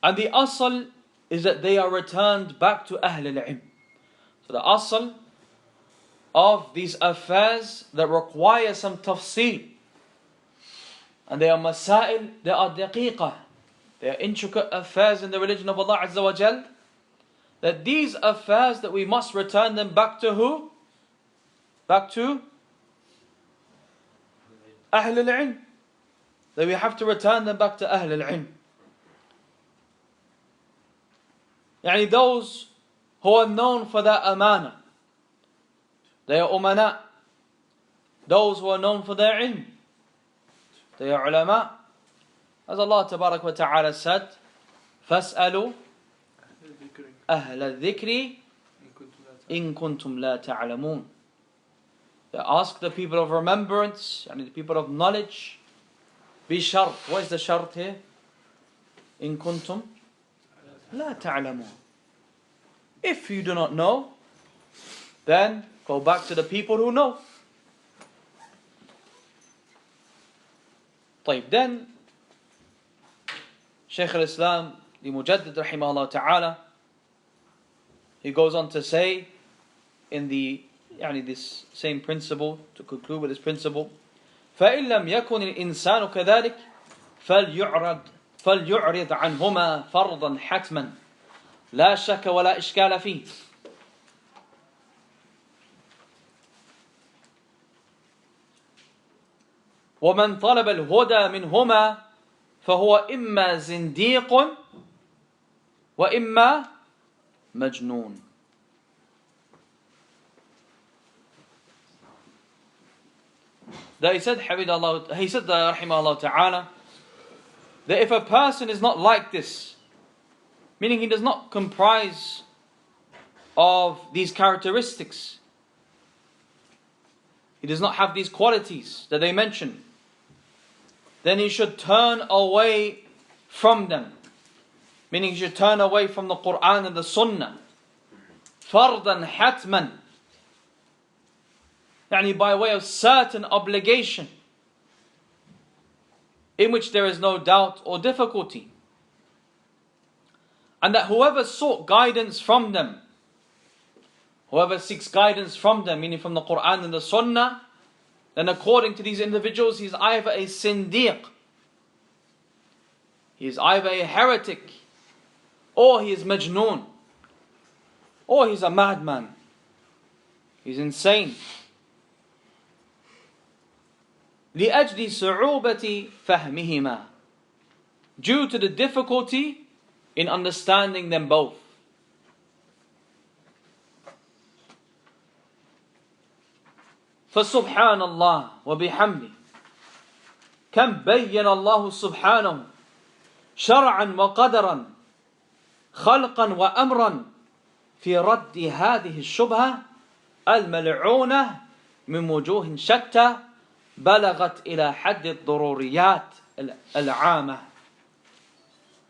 And the asl is that they are returned back to Ahl al-Ilm. So the asl of these affairs that require some tafsil, and they are masail, they are daqiqah, they are intricate affairs in the religion of Allah Azza wa Jal, that these affairs that we must return them back to who? Back to Ahl al-Ilm. That we have to return them back to Ahl al-Ilm. Those who are known for their amana, they are umana. Those who are known for their ilm, they are ulama. As Allah Tabarak wa Ta'ala said, فَاسْأَلُوا أَهْلَ الذِّكْرِ إِن كُنْتُمْ لَا تَعْلَمُونَ. They ask the people of remembrance, the people of knowledge. بشرط. What is the shart here? إِن كُنْتُمْ لا تعلمون. If you do not know, then go back to the people who know. Then Shaykh al-Islam the Mujaddid rahimahullah ta'ala, he goes on to say in this same principle, to conclude with this principle, فَإِن لَمْ يَكُنِ الْإِنسَانُ كَذَلِكَ فليعرض عنهما فرضا حتما لا شك ولا إشكال فيه. ومن طلب الهدى منهما فهو إما زنديق وإما مجنون. That he said, rahimahullah ta'ala, that if a person is not like this, meaning he does not comprise of these characteristics, he does not have these qualities that they mention, then he should turn away from them. Meaning he should turn away from the Quran and the Sunnah. Fardan hatman. By way of certain obligation, in which there is no doubt or difficulty. And that whoever sought guidance from them, whoever seeks guidance from them, meaning from the Quran and the Sunnah, then according to these individuals, he is either a Sindiq, he is either a heretic, or he is Majnoon, or he's a madman, he's insane. لأجل صعوبة فهمهما, due to the difficulty in understanding them both. فسبحان الله وبحمده كم بين الله سبحانه شرعا وقدرا خلقا وأمرا في رد هذه الشبهة الملعونة من وجوه شتى بلغت إلى حد الضروريات العامة.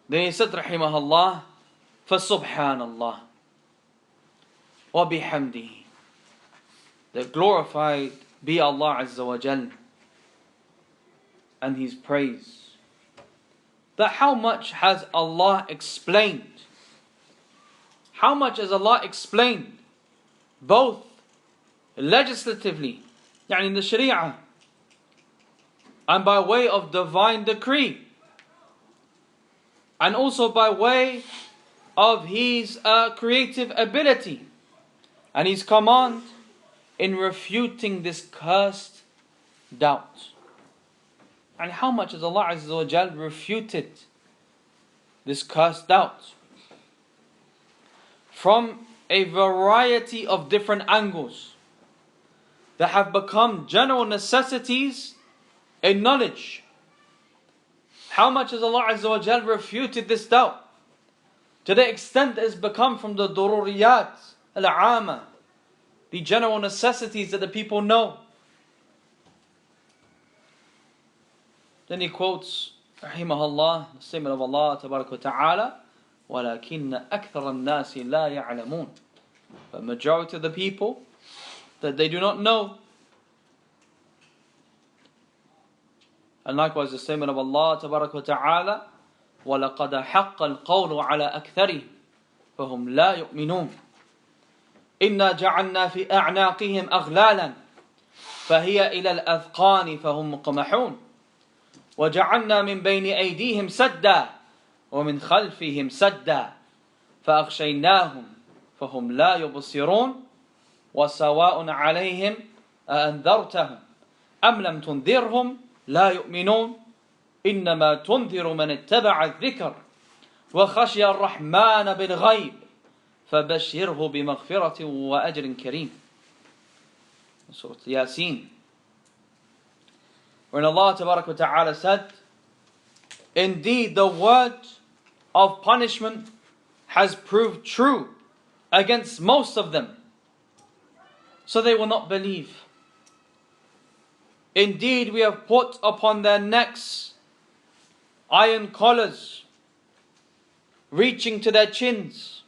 Then he said رحمه الله فسبحان الله وبحمده, that glorified be Allah Azza wa Jal and His praise. That how much has Allah explained? How much has Allah explained? Both legislatively, يعني in the Sharia, and by way of divine decree, and also by way of His creative ability and His command in refuting this cursed doubt. And how much has Allah Azza wa Jal refuted this cursed doubt? From a variety of different angles that have become general necessities in knowledge. How much has Allah Azza wa Jal refuted this doubt? To the extent that it's become from the dururiyat al-'ama, the general necessities that the people know. Then he quotes, rahimahullah, the statement of Allah tabarak wa ta'ala, وَلَكِنَّ أَكْثَرَ النَّاسِ لَا يَعْلَمُونَ. The majority of the people, that they do not know. And likewise the statement of Allah tabarak wa ta'ala, وَلَقَدْ حَقَّ الْقَوْلُ عَلَى أَكْثَرِهِمْ فَهُمْ لَا يُؤْمِنُونَ إِنَّا جَعَلْنَا فِي أَعْنَاقِهِمْ أَغْلَالًا فَهِيَ إِلَى الْأَذْقَانِ فَهُمْ مُقْمَحُونَ وَجَعَلْنَا مِنْ بَيْنِ أَيْدِيهِمْ سَدًّا وَمِنْ خَلْفِهِمْ سَدًّا فَأَغْشَيْنَاهُمْ فَهُمْ لَا يُبْصِرُونَ وَسَوَاءٌ عَلَيْهِمْ أَأَنذَرْتَهُمْ أَمْ لَمْ تُنذِرْهُمْ لَا يُؤْمِنُونَ إِنَّمَا تُنذِرُ مَنِ اتَّبَعَ الذِّكْرَ وَخَشِيَ الرَّحْمَنَ بِالْغَيْبِ فَبَشِّرْهُ بِمَغْفِرَةٍ وَأَجْرٍ كَرِيمٍ. Surah Yasin, when Allah Tabarak wa Ta'ala said, indeed the word of punishment has proved true against most of them, so they will not believe. Indeed, we have put upon their necks iron collars reaching to their chins,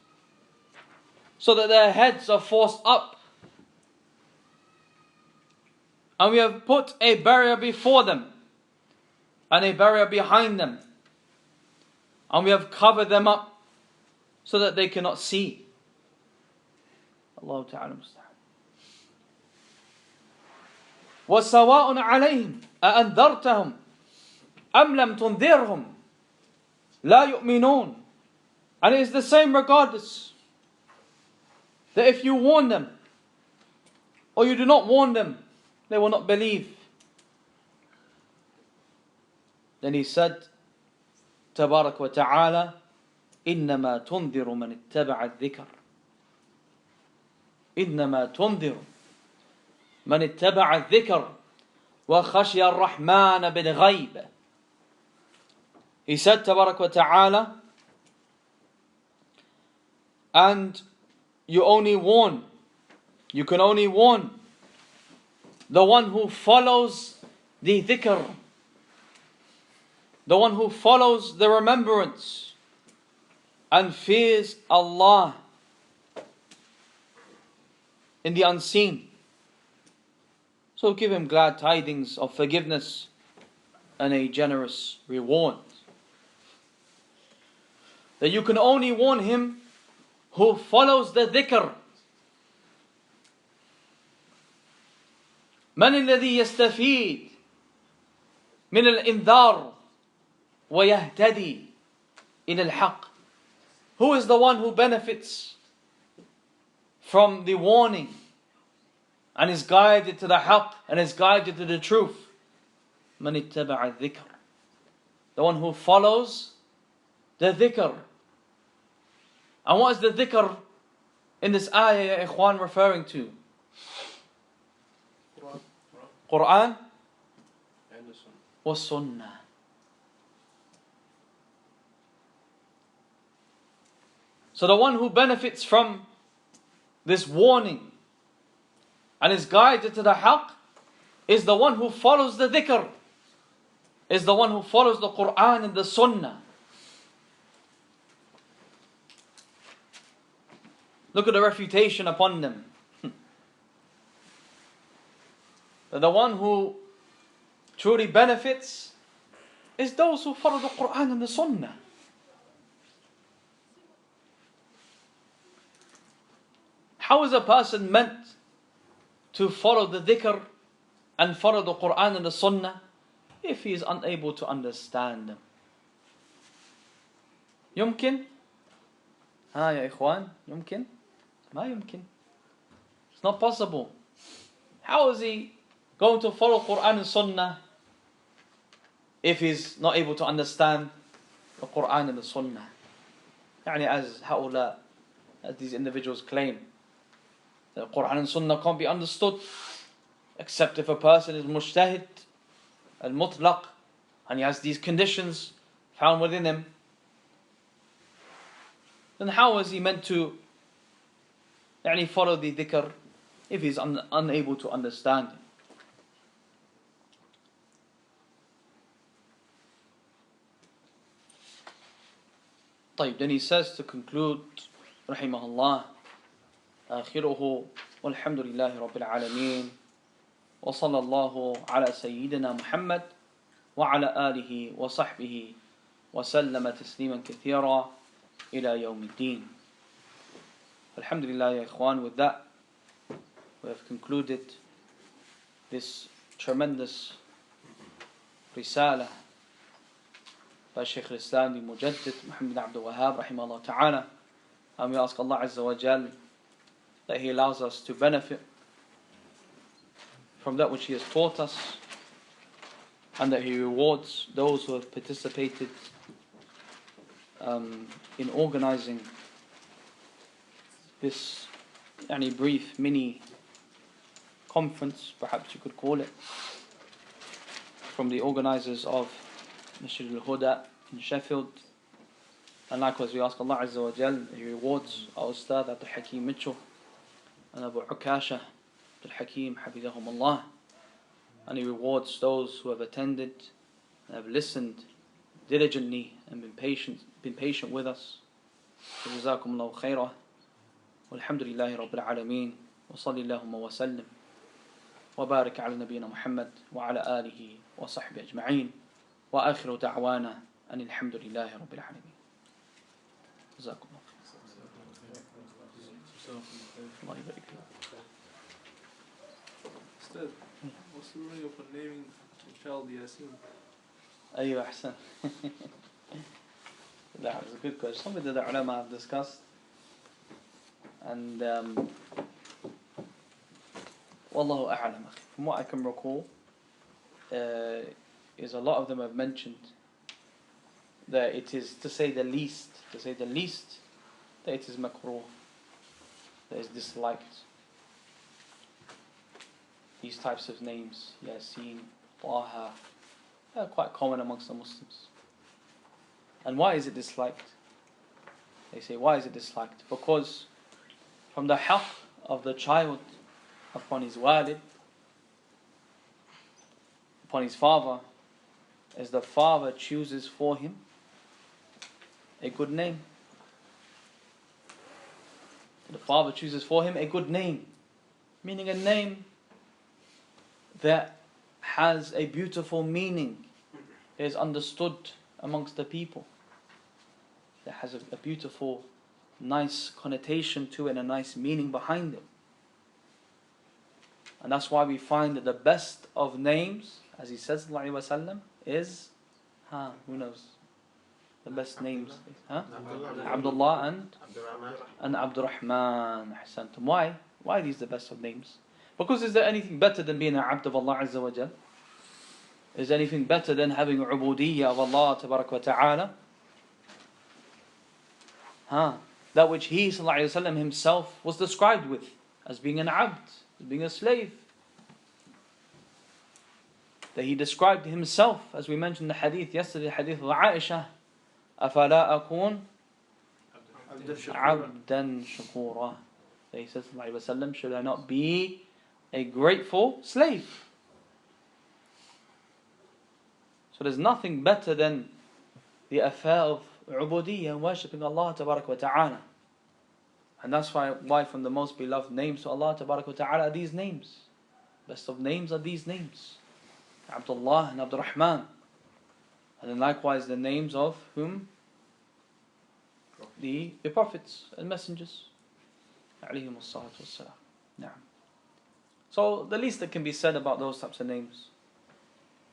so that their heads are forced up. And we have put a barrier before them and a barrier behind them. And we have covered them up so that they cannot see. Allah Ta'ala musta'an. وَسَوَاءٌ عَلَيْهِمْ أَأَنذَرْتَهُمْ أَمْ لَمْ تُنذِرْهُمْ لَا يُؤْمِنُونَ. And it is the same regardless, that if you warn them or you do not warn them, they will not believe. Then he said, Tabarak wa Ta'ala, إِنَّمَا تُنذِرُ مَنِ اتَّبَعَ الذِّكْرَ. إِنَّمَا تُنذِرُ مَنِ اتَّبَعَ الذِّكْرَ وَخَشِيَ الرَّحْمَنَ بِالْغَيْبِ. He said, Tabarak wa Ta'ala, and you can only warn the one who follows the dhikr, the one who follows the remembrance and fears Allah in the unseen. So give him glad tidings of forgiveness and a generous reward. that you can only warn him who follows the dhikr. من الذي يستفيد من الإنذار ويهتدي إلى الحق? Who is the one who benefits from the warning and is guided to the haqq and is guided to the truth? من اتبع الذكر, the one who follows the dhikr. And what is the dhikr in this ayah, ya ikhwan, referring to? Quran wa Sunnah. So the one who benefits from this warning and is guided to the haqq is the one who follows the dhikr, is the one who follows the Quran and the Sunnah. Look at the refutation upon them. That the one who truly benefits is those who follow the Quran and the Sunnah. How is a person meant to follow the dhikr and follow the Quran and the Sunnah if he is unable to understand them? يمكن؟ ها يا إخوان يمكن؟ ما يمكن. It's not possible. How is he going to follow Quran and Sunnah if he's not able to understand the Quran and the Sunnah? يعني as هؤلاء, as these individuals claim, the Quran and Sunnah can't be understood except if a person is mujtahid, al-mutlaq, and he has these conditions found within him. Then how is he meant to follow the dhikr if he's unable to understand it? طيب, then he says to conclude, رحمه الله, آخره والحمد لله رب العالمين وصلى الله على سيدنا محمد وعلى آله وصحبه وسلم تسليما كثيرا إلى يوم الدين. Alhamdulillah, ya ikhwan, with that we have concluded this tremendous risala by Shaykh al-Islam the Mujaddid Muhammad Abdul Wahhab rahimahullah ta'ala, and we ask Allah Azza wa Jal that He allows us to benefit from that which He has taught us, and that He rewards those who have participated in organizing this brief mini conference, perhaps you could call it, from the organizers of Masjid Al-Huda in Sheffield. And likewise we ask Allah Azza wa Jal that He rewards our Ustādh Abdul Hakim Mitchell and Abu Ukasha Abdul Hakim Hafidhahum Allah, and He rewards those who have attended and have listened diligently and been patient with us. جزاكم الله خيرا والحمد لله رب العالمين وصلى اللهم وسلم وبارك على نبينا محمد وعلى آله وصحبه أجمعين وآخر دعوانا أن الحمد لله رب العالمين. جزاكم الله خير. الله يبارك فيك. Ustādh, what's the meaning of naming a child Yasin? أيوة أحسن. That was a good question. Something that the ulama have discussed, and Wallahu a'lam. From what I can recall, is a lot of them have mentioned that it is, to say the least, that it is makruh, that is disliked. These types of names, Yasin, Taha, they are quite common amongst the Muslims. And why is it disliked? They say, why is it disliked? Because from the haqq of the child upon his walid, upon his father, is the father chooses for him a good name. The father chooses for him a good name, meaning a name that has a beautiful meaning, is understood amongst the people. that has a beautiful, nice connotation to it and a nice meaning behind it. And that's why we find that the best of names, as he says, sallallahu alaihi wasallam, is, who knows? The best names, Abdullah and Abdurrahman. Ahsantum. Why? Why are these the best of names? Because is there anything better than being an abd of Allah Azza wa Jal? Is there anything better than having ubudiyyah of Allah Tabarak wa Ta'ala? That which he sallallahu alaihi wasallam himself was described with as being an abd, as being a slave. That he described himself, as we mentioned the hadith yesterday, the hadith of Aisha, أَفَلَا أَكُونَ عَبْدًا شَكُورًا. He says, sallallahu alaihi wasallam, should I not be a grateful slave? So there's nothing better than the affair of ubudiyyah, worshipping Allah Tabarak wa Ta'ala. And that's why from the most beloved names to Allah Tabarak wa Ta'ala are these names. Best of names are these names, Abdullah and Abdurrahman. And then likewise the names of whom? The prophets and messengers. Alayhim as-salatu was-salam. So the least that can be said about those types of names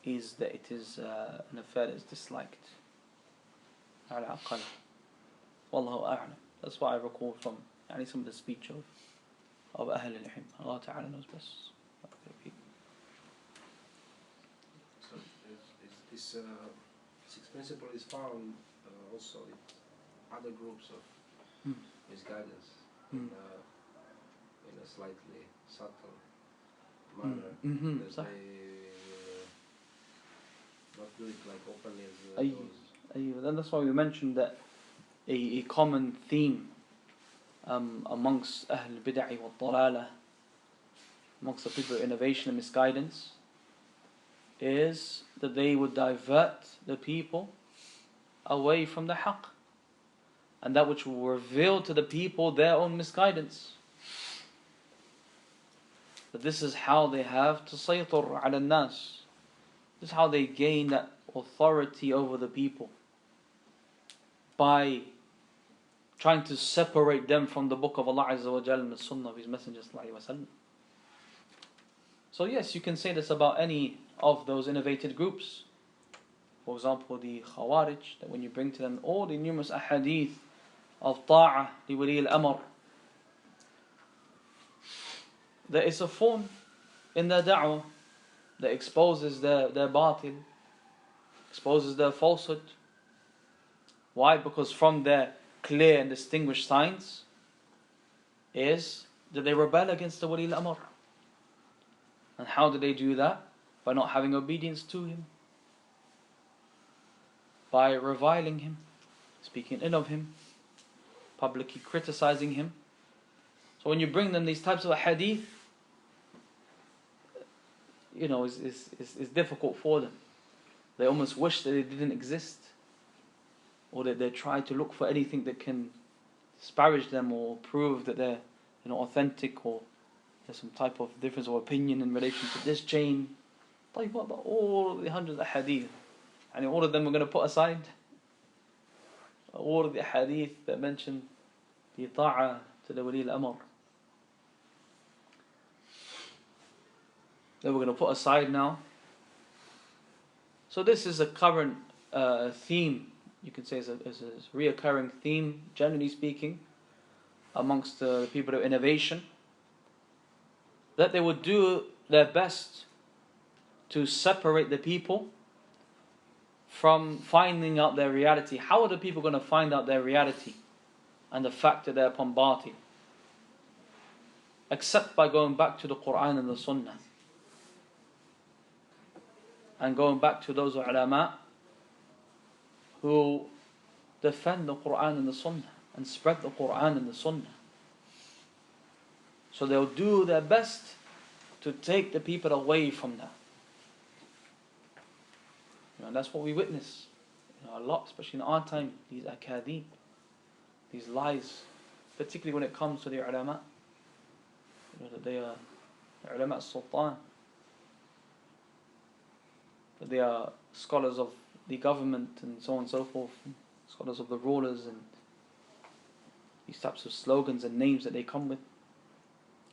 is that it is an affair that is disliked. Ala aqal. Wallahu a'lam. That's what I recall from some of the speech of Ahl al-Ilm. Allah Ta'ala knows best. So this sixth principle is found also in other groups of misguidance in a slightly subtle manner. That they not do it like openly as those. Then that's why we mentioned that a common theme amongst Ahl al-Bid'ah wa Dalala, amongst the people of innovation and misguidance, is that they would divert the people away from the haqq, and that which will reveal to the people their own misguidance. But this is how they have to saytur ala nas. This is how they gain that authority over the people, by trying to separate them from the book of Allah Azza wa Jalla and the sunnah of His Messenger sallallahu alaihi wasallam. So yes, you can say this about any of those innovated groups. For example, the Khawarij, that when you bring to them all the numerous ahadith of ta'ah li wali al-amr, there is a form in their da'wah that exposes their batil, exposes their falsehood. Why? Because from their clear and distinguished signs is that they rebel against the wali al-amr. And how do they do that? By not having obedience to him, by reviling him, speaking ill of him, publicly criticizing him. So when you bring them these types of hadith, it's difficult for them. They almost wish that they didn't exist, or that they try to look for anything that can disparage them or prove that they're authentic, or there's some type of difference of opinion in relation to this chain. Like, what about all the hundreds of hadith? And all of them we're going to put aside? All of the hadith that mention the ta'ah to the wali al-amr, that we're going to put aside now. So this is a current theme, you can say, is a reoccurring theme, generally speaking, amongst the people of innovation, that they would do their best to separate the people from finding out their reality. How are the people going to find out their reality and the fact that they're upon batil? Except by going back to the Quran and the Sunnah, and going back to those ulama who defend the Quran and the Sunnah and spread the Quran and the Sunnah. So they'll do their best to take the people away from that. And that's what we witness a lot, especially in our time, these akadib, these lies, particularly when it comes to the ulama. That they are the ulama al-sultan, that they are scholars of the government and so on and so forth. scholars of the rulers, and these types of slogans and names that they come with.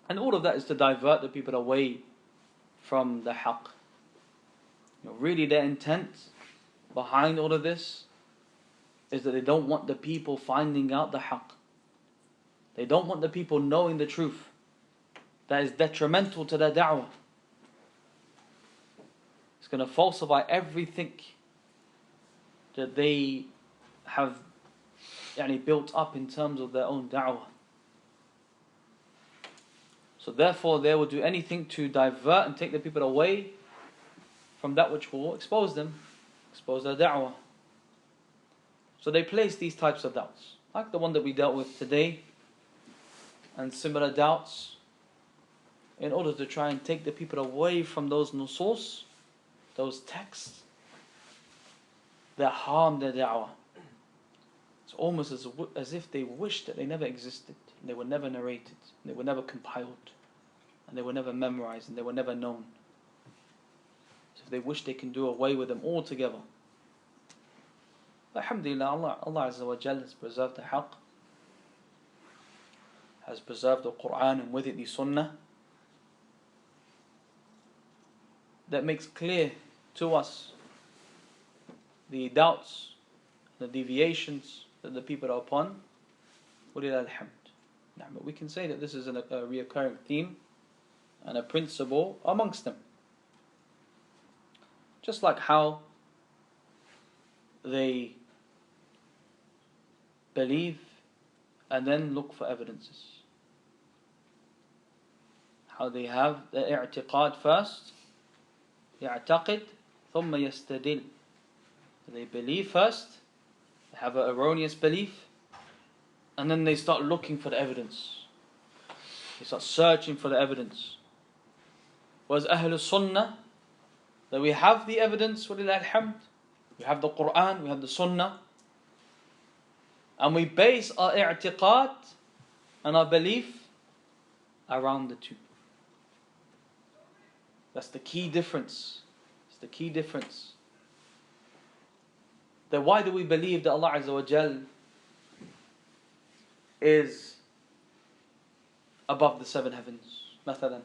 And all of that is to divert the people away from the haqq. Really their intent behind all of this is that they don't want the people finding out the haqq. They don't want the people knowing the truth. That is detrimental to their da'wah. It's going to falsify everything that they have built up in terms of their own da'wah. So therefore they will do anything to divert and take the people away from that which will expose them, expose their da'wah. So they place these types of doubts, like the one that we dealt with today, and similar doubts, in order to try and take the people away from those nusus, those texts that harm their da'wah. It's almost as if they wish that they never existed, and they were never narrated, and they were never compiled, and they were never memorized, and they were never known. So if they wish they can do away with them altogether. Alhamdulillah, Allah Azza wa Jal has preserved the haqq, has preserved the Quran, and with it the Sunnah, that makes clear to us the doubts, the deviations that the people are upon. Walillah alhamd. But we can say that this is a reoccurring theme and a principle amongst them. Just like how they believe and then look for evidences. How they have the i'tiqad first, يعتقد ثم يستدل. They believe first, they have an erroneous belief, and then they start looking for the evidence. They start searching for the evidence. Whereas Ahlul Sunnah, that we have the evidence, walillah alhamd, we have the Quran, we have the Sunnah, and we base our i'tiqad and our belief around the two. That's the key difference. It's the key difference. Then why do we believe that Allah Azza wa Jal is above the seven heavens? Mathalan.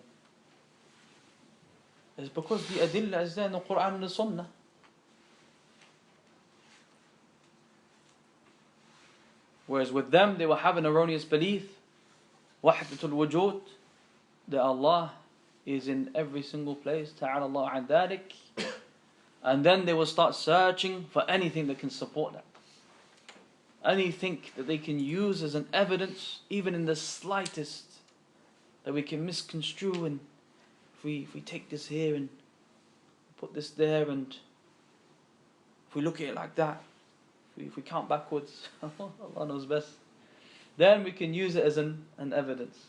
It's because the adillah is there in the Quran and the Sunnah. Whereas with them, they will have an erroneous belief, wahdatul wujud, that Allah is in every single place, ta'ala Allah an dhalik. And then they will start searching for anything that can support that. Anything that they can use as an evidence, even in the slightest, that we can misconstrue, and if we take this here and put this there, and if we look at it like that, if we count backwards, Allah knows best, then we can use it as an evidence.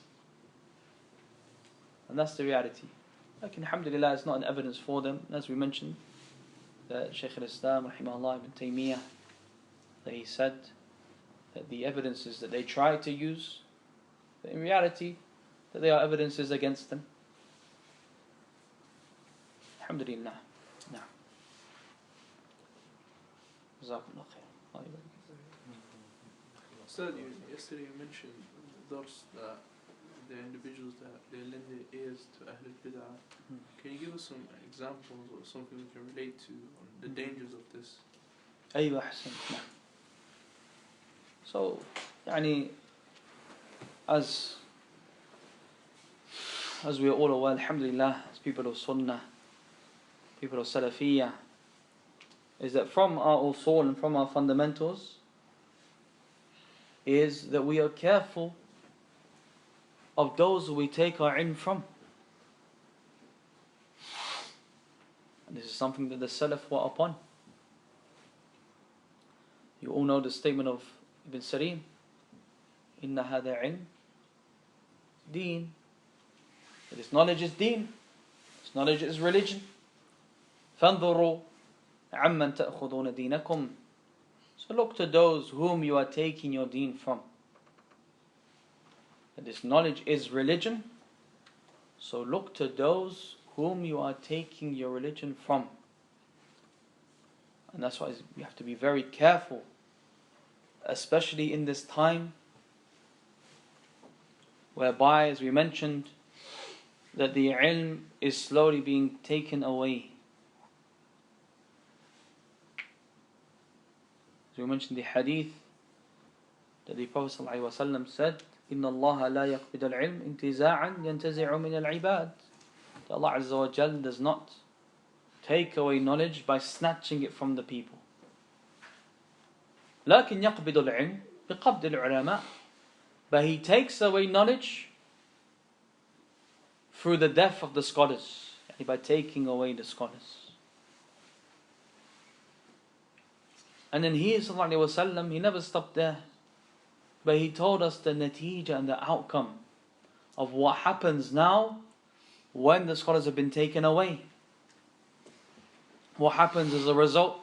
And that's the reality. Like, alhamdulillah, it's not an evidence for them. As we mentioned, that Shaykh al-Islam, rahimahullah, ibn Taymiyyah, that he said that the evidences that they try to use, that in reality, that they are evidences against them. Alhamdulillah. Nah. Jazakumullah khair. Ustādh, yesterday you mentioned those that the individuals that they lend their ears to Ahlul Bid'ah. Can you give us some examples or something we can relate to on the dangers of this? أيوة أحسن. نعم. So, as we are all aware, alhamdulillah, as people of Sunnah, people of Salafiyah, is that from our usul and from our fundamentals is that we are careful of those who we take our ilm from. And this is something that the Salaf were upon. You all know the statement of Ibn Sirin, Inna hada ilm deen. This knowledge is deen. This knowledge is religion. فَانظُرُوا عَمَّنْ تَأْخُذُونَ دِينَكُمْ. So look to those whom you are taking your deen from. And this knowledge is religion. So look to those whom you are taking your religion from. And that's why we have to be very careful especially in this time whereby, as we mentioned, that the ilm is slowly being taken away. As we mentioned the hadith that the Prophet ﷺ said, إِنَّ اللَّهَ لَا يَقْبِدَ الْعِلْمِ انْتِزَاعًا يَنْتَزِعُ مِنَ الْعِبَادِ. That Allah Azza wa Jal does not take away knowledge by snatching it from the people. لكن يقبض العلم بقبض العلماء. But He takes away knowledge through the death of the scholars, by taking away the scholars. And then He, sallallahu alaihi wasallam, He never stopped there, but He told us the natija and the outcome of what happens now when the scholars have been taken away. What happens as a result?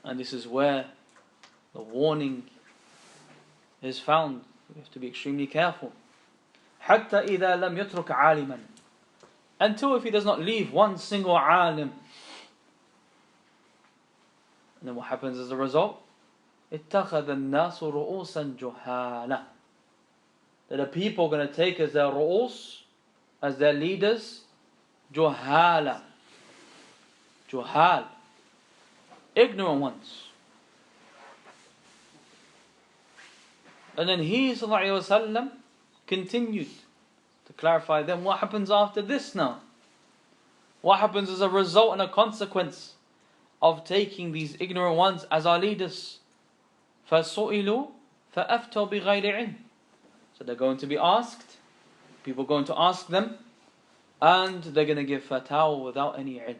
And this is where the warning is found. We have to be extremely careful. حتى إذا لم يترك عالما, until if he does not leave one single alim. And then what happens as a result? اتخذ الناس رؤوسا جهالا. That the people are going to take as their ru'us, as their leaders, juhala. Juhal. Ignorant ones. And then He, sallallahu alaihi wasallam, continued to clarify them. What happens after this now? What happens as a result and a consequence of taking these ignorant ones as our leaders? فَسُئِلُوا فَأَفْتَوْا بِغَيْرِ عِلْمٍ. So they're going to be asked, people are going to ask them, and they're going to give fatwa without any ilm,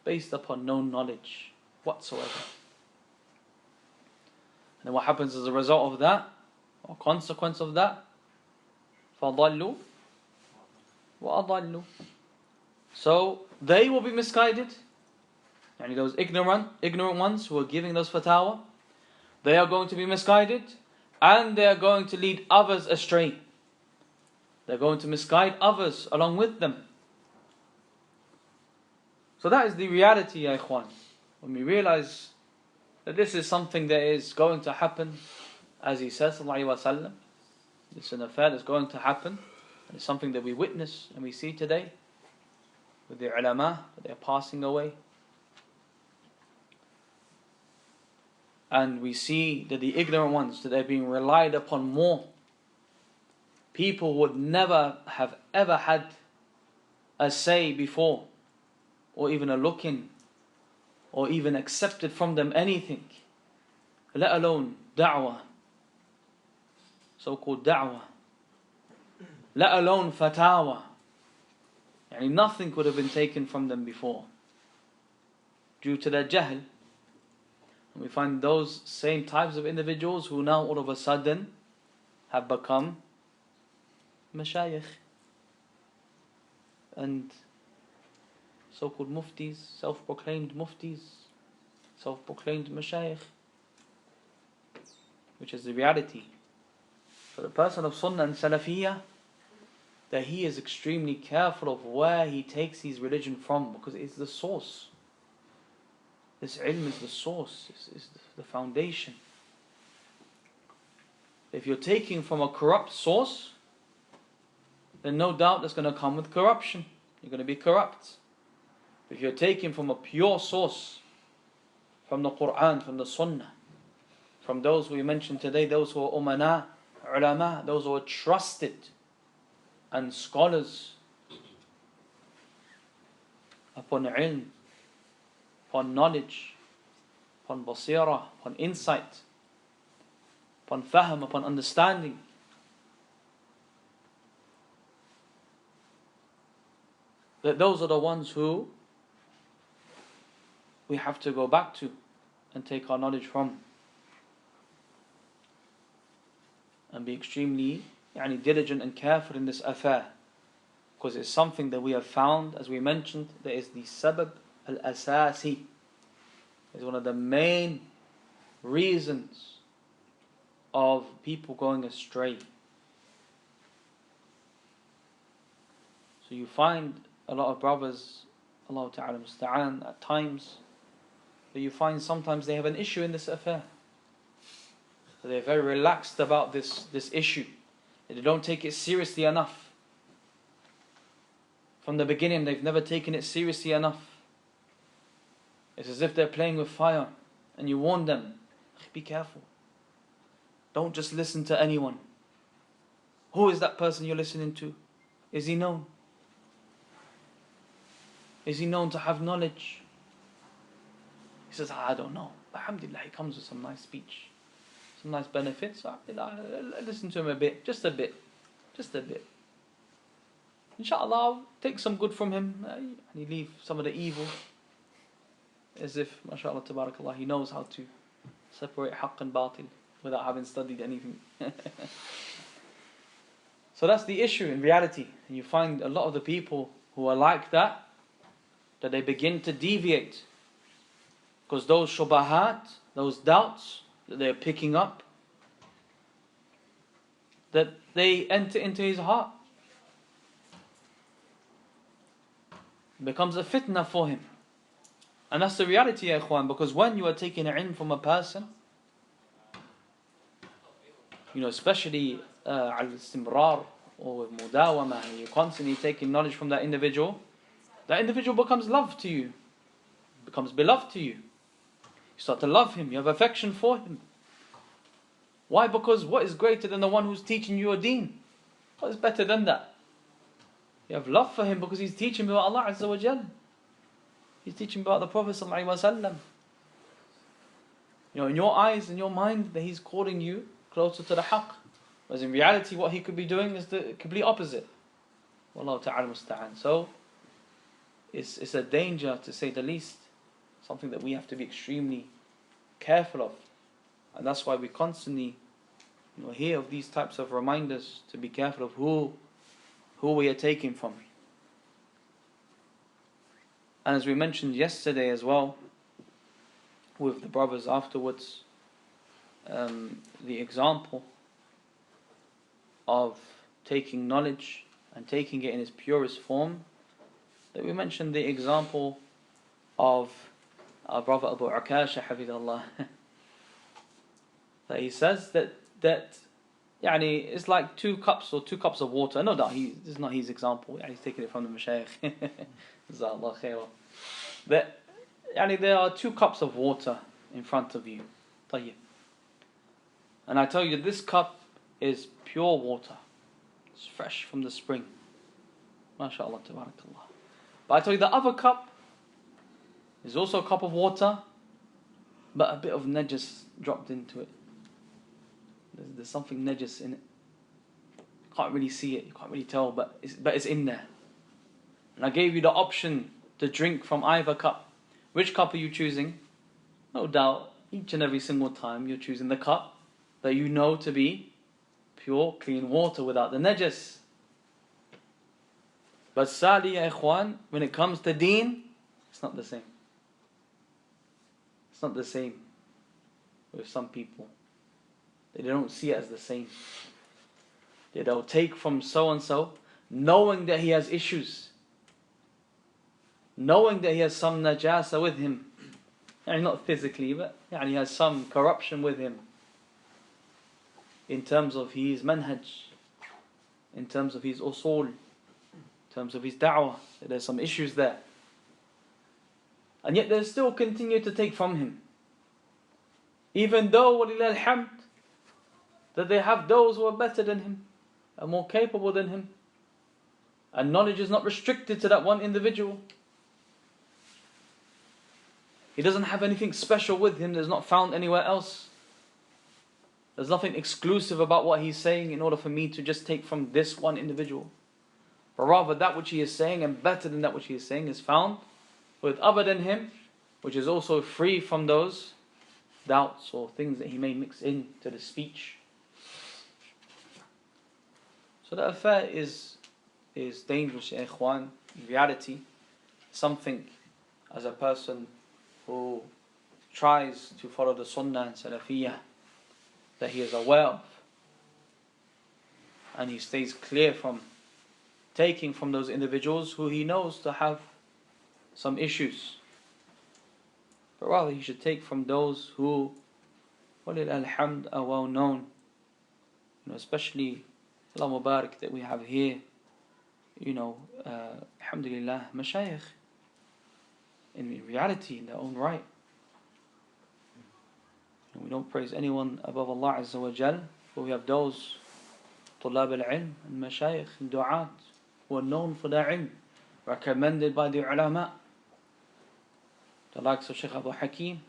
based upon no knowledge whatsoever. And then what happens as a result of that, or consequence of that? فَضَلُّوا وَأَضَلُّوا. So they will be misguided, and those ignorant ones who are giving those fatwa, they are going to be misguided, and they are going to lead others astray. They're going to misguide others along with them. So that is the reality, ya ikhwan. When we realize that this is something that is going to happen, as He says, sallallahu alaihi wasallam, it's an affair that's going to happen, and it's something that we witness and we see today with the ulama, that they're passing away. And we see that the ignorant ones, that they're being relied upon more. People would never have ever had a say before, or even a look in, or even accepted from them anything, let alone da'wah, so-called da'wah, let alone fatawa. Nothing could have been taken from them before, due to their jahl. And we find those same types of individuals who now all of a sudden have become mashayikh and so-called muftis, self-proclaimed muftis, self-proclaimed mashayikh, which is the reality. For the person of sunnah and salafiyah, that he is extremely careful of where he takes his religion from, because it's the source. This ilm is the source, is the foundation. If you're taking from a corrupt source, then no doubt that's going to come with corruption. You're going to be corrupt. If you're taking from a pure source, from the Quran, from the Sunnah, from those who we mentioned today, those who are umana, ulama, those who are trusted and scholars upon ilm, upon knowledge, upon basira, upon insight, upon fahm, upon understanding, that those are the ones who we have to go back to and take our knowledge from, and be extremely diligent and careful in this affair, because it's something that we have found, as we mentioned, that is the sabab al-asasi, is one of the main reasons of people going astray. So you find a lot of brothers, Allah Ta'ala musta'an, at times, that you find sometimes they have an issue in this affair. They're very relaxed about this issue. They don't take it seriously enough. From the beginning, they've never taken it seriously enough. It's as if they're playing with fire, and you warn them, be careful. Don't just listen to anyone. Who is that person you're listening to? Is he known? Is he known to have knowledge? He says, I don't know. Alhamdulillah, he comes with some nice speech, some nice benefits. So, listen to him a bit, just a bit. Inshallah, I'll take some good from him and he leave some of the evil. As if, mashallah, tabarakallah, he knows how to separate haqq and batil without having studied anything. So that's the issue in reality. And you find a lot of the people who are like that they begin to deviate. Because those shubahat, those doubts that they're picking up, that they enter into his heart. It becomes a fitna for him. And that's the reality, ya ikhwan, because when you are taking ilm from a person, especially al-istimrar or with mudawama, you're constantly taking knowledge from that individual becomes love to you, becomes beloved to you. You start to love him, you have affection for him. Why? Because what is greater than the one who's teaching you a deen? What is better than that? You have love for him because he's teaching about Allah Azza wa Jal. He's teaching about the Prophet Sallallahu Alaihi Wasallam. In your eyes, in your mind, that he's calling you closer to the haqq. Whereas in reality, what he could be doing is the complete opposite. Wallahu ta'ala musta'an. So, it's a danger, to say the least. Something that we have to be extremely careful of. And that's why we constantly hear of these types of reminders to be careful of who we are taking from. And as we mentioned yesterday as well, with the brothers afterwards, the example of taking knowledge and taking it in its purest form, that we mentioned the example of our brother Abu Ukasha Hafidhullah, that he says that it's like 2 cups of water. No doubt, this is not his example. He's taking it from the Mashayikh. Jazakallah khairah. That there are 2 cups of water in front of you. Tayyib. And I tell you, this cup is pure water. It's fresh from the spring. MashaAllah, tabarakallah. But I tell you, the other cup is also a cup of water, but a bit of najas dropped into it. There's something najas in it. You can't really see it, you can't really tell, but it's in there. And I gave you the option to drink from either cup. Which cup are you choosing? No doubt, each and every single time you're choosing the cup that you know to be pure, clean water without the najas. But sadly, ya ikhwan, when it comes to deen, it's not the same. It's not the same with some people. They don't see it as the same. They'll take from so-and-so, knowing that he has issues, knowing that he has some najasa with him. Not physically, but he has some corruption with him. In terms of his manhaj, in terms of his usul, in terms of his da'wah, there's some issues there. And yet they still continue to take from him. Even though, walillah alhamd, that they have those who are better than him, are more capable than him. And knowledge is not restricted to that one individual. He doesn't have anything special with him that's not found anywhere else. There's nothing exclusive about what he's saying in order for me to just take from this one individual. But rather that which he is saying, and better than that which he is saying, is found with other than him, which is also free from those doubts or things that he may mix into the speech. So that affair is dangerous, ya ikhwan. In reality, something as a person who tries to follow the sunnah and salafiyah, that he is aware of, and he stays clear from taking from those individuals who he knows to have some issues. But rather he should take from those who walillah alhamd, are well known. Especially Allah Mubarak that we have here. Alhamdulillah, mashayikh in reality, in their own right. We don't praise anyone above Allah Azza wa Jal, but we have those طلاب العلم and mashayikh and du'at who are known for their ilm, recommended by the ulama. The likes of Shaykh Abu Hakim,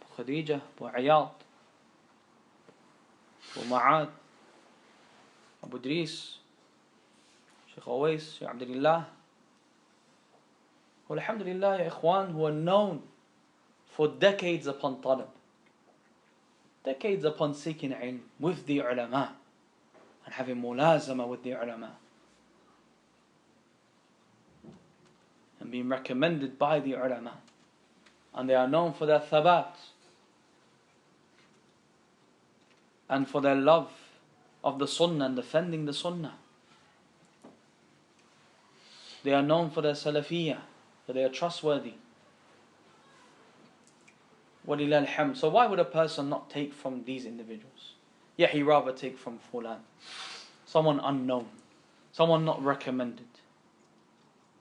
Abu Khadija, Abu Ayad, Abu Ma'ad, Abu Idris, Shaykh Awais, Shaykh Abdulillah. Well, alhamdulillah, ya ikhwan, who are known for decades upon talab, decades upon seeking ilm with the ulama and having mulazama with the ulama and being recommended by the ulama, and they are known for their thabat and for their love of the sunnah and defending the sunnah. They are known for their salafiyah, that they are trustworthy. Walillah alhamd. So why would a person not take from these individuals? Yeah, he rather take from fulan, someone unknown, someone not recommended,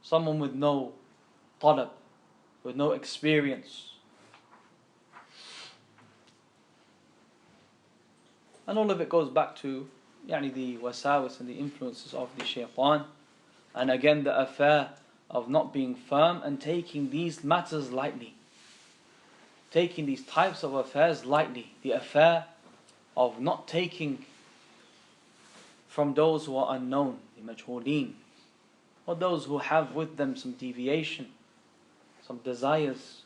someone with no talab, with no experience. And all of it goes back to the wasawis and the influences of the shaytan. And again, the affair of not being firm and taking these matters lightly. Taking these types of affairs lightly. The affair of not taking from those who are unknown, the majhooleen, or those who have with them some deviation, some desires,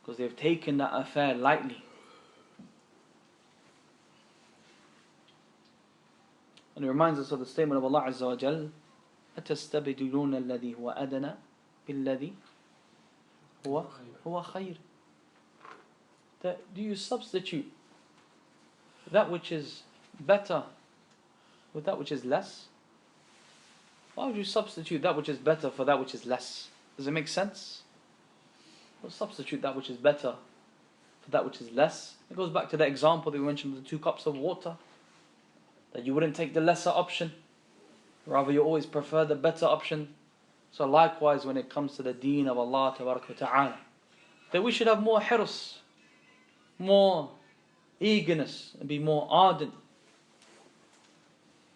because they've taken that affair lightly. And it reminds us of the statement of Allah Azza wa Jal, أَتَسْتَبْدِلُونَ الَّذِي هُوَ أَدْنَى بِالَّذِي هُوَ خَيْرٌ. That do you substitute that which is better with that which is less? Why would you substitute that which is better for that which is less? Does it make sense? Don't substitute that which is better for that which is less. It goes back to the example that we mentioned of the 2 cups of water. That you wouldn't take the lesser option, rather you always prefer the better option. So likewise when it comes to the deen of Allah Ta'ala, that we should have more hirs, more eagerness, and be more ardent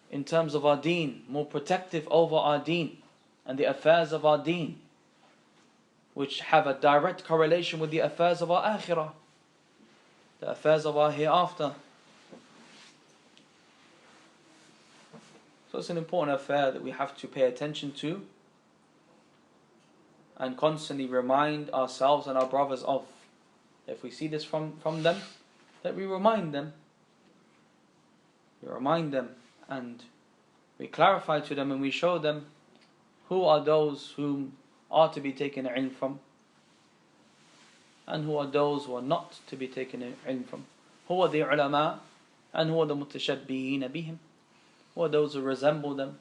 in terms of our deen, more protective over our deen and the affairs of our deen, which have a direct correlation with the affairs of our akhirah, the affairs of our hereafter. So it's an important affair that we have to pay attention to and constantly remind ourselves and our brothers of. If we see this from them, that we remind them. We remind them and we clarify to them and we show them who are those whom are to be taken ilm from and who are those who are not to be taken ilm from. Who are the ulama and who are the mutashabbihin bihim. Who are those who resemble them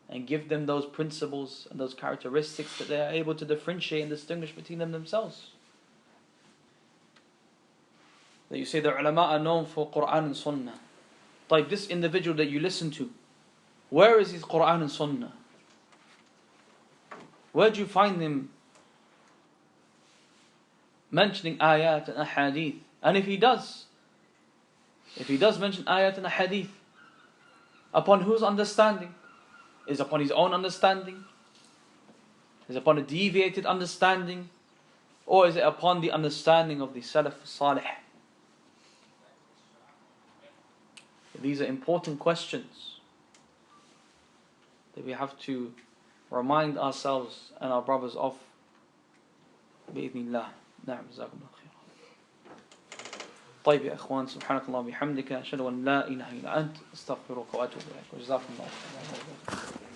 and give them those principles and those characteristics that they are able to differentiate and distinguish between them themselves. That you say the ulama are known for Quran and Sunnah. Like this individual that you listen to, where is his Quran and Sunnah? Where do you find him mentioning ayat and ahadith? And if he does mention ayat and ahadith, upon whose understanding? Is it upon his own understanding? Is it upon a deviated understanding? Or is it upon the understanding of the Salaf Salih? These are important questions that we have to remind ourselves and our brothers of. بإذن الله. نعم جزاكم الله خير. طيب يا إخوان سبحانك اللهم وبحمدك أشهد أن لا إله إلا أنت أستغفرك وأتوب إليك وجزاكم الله خيرا.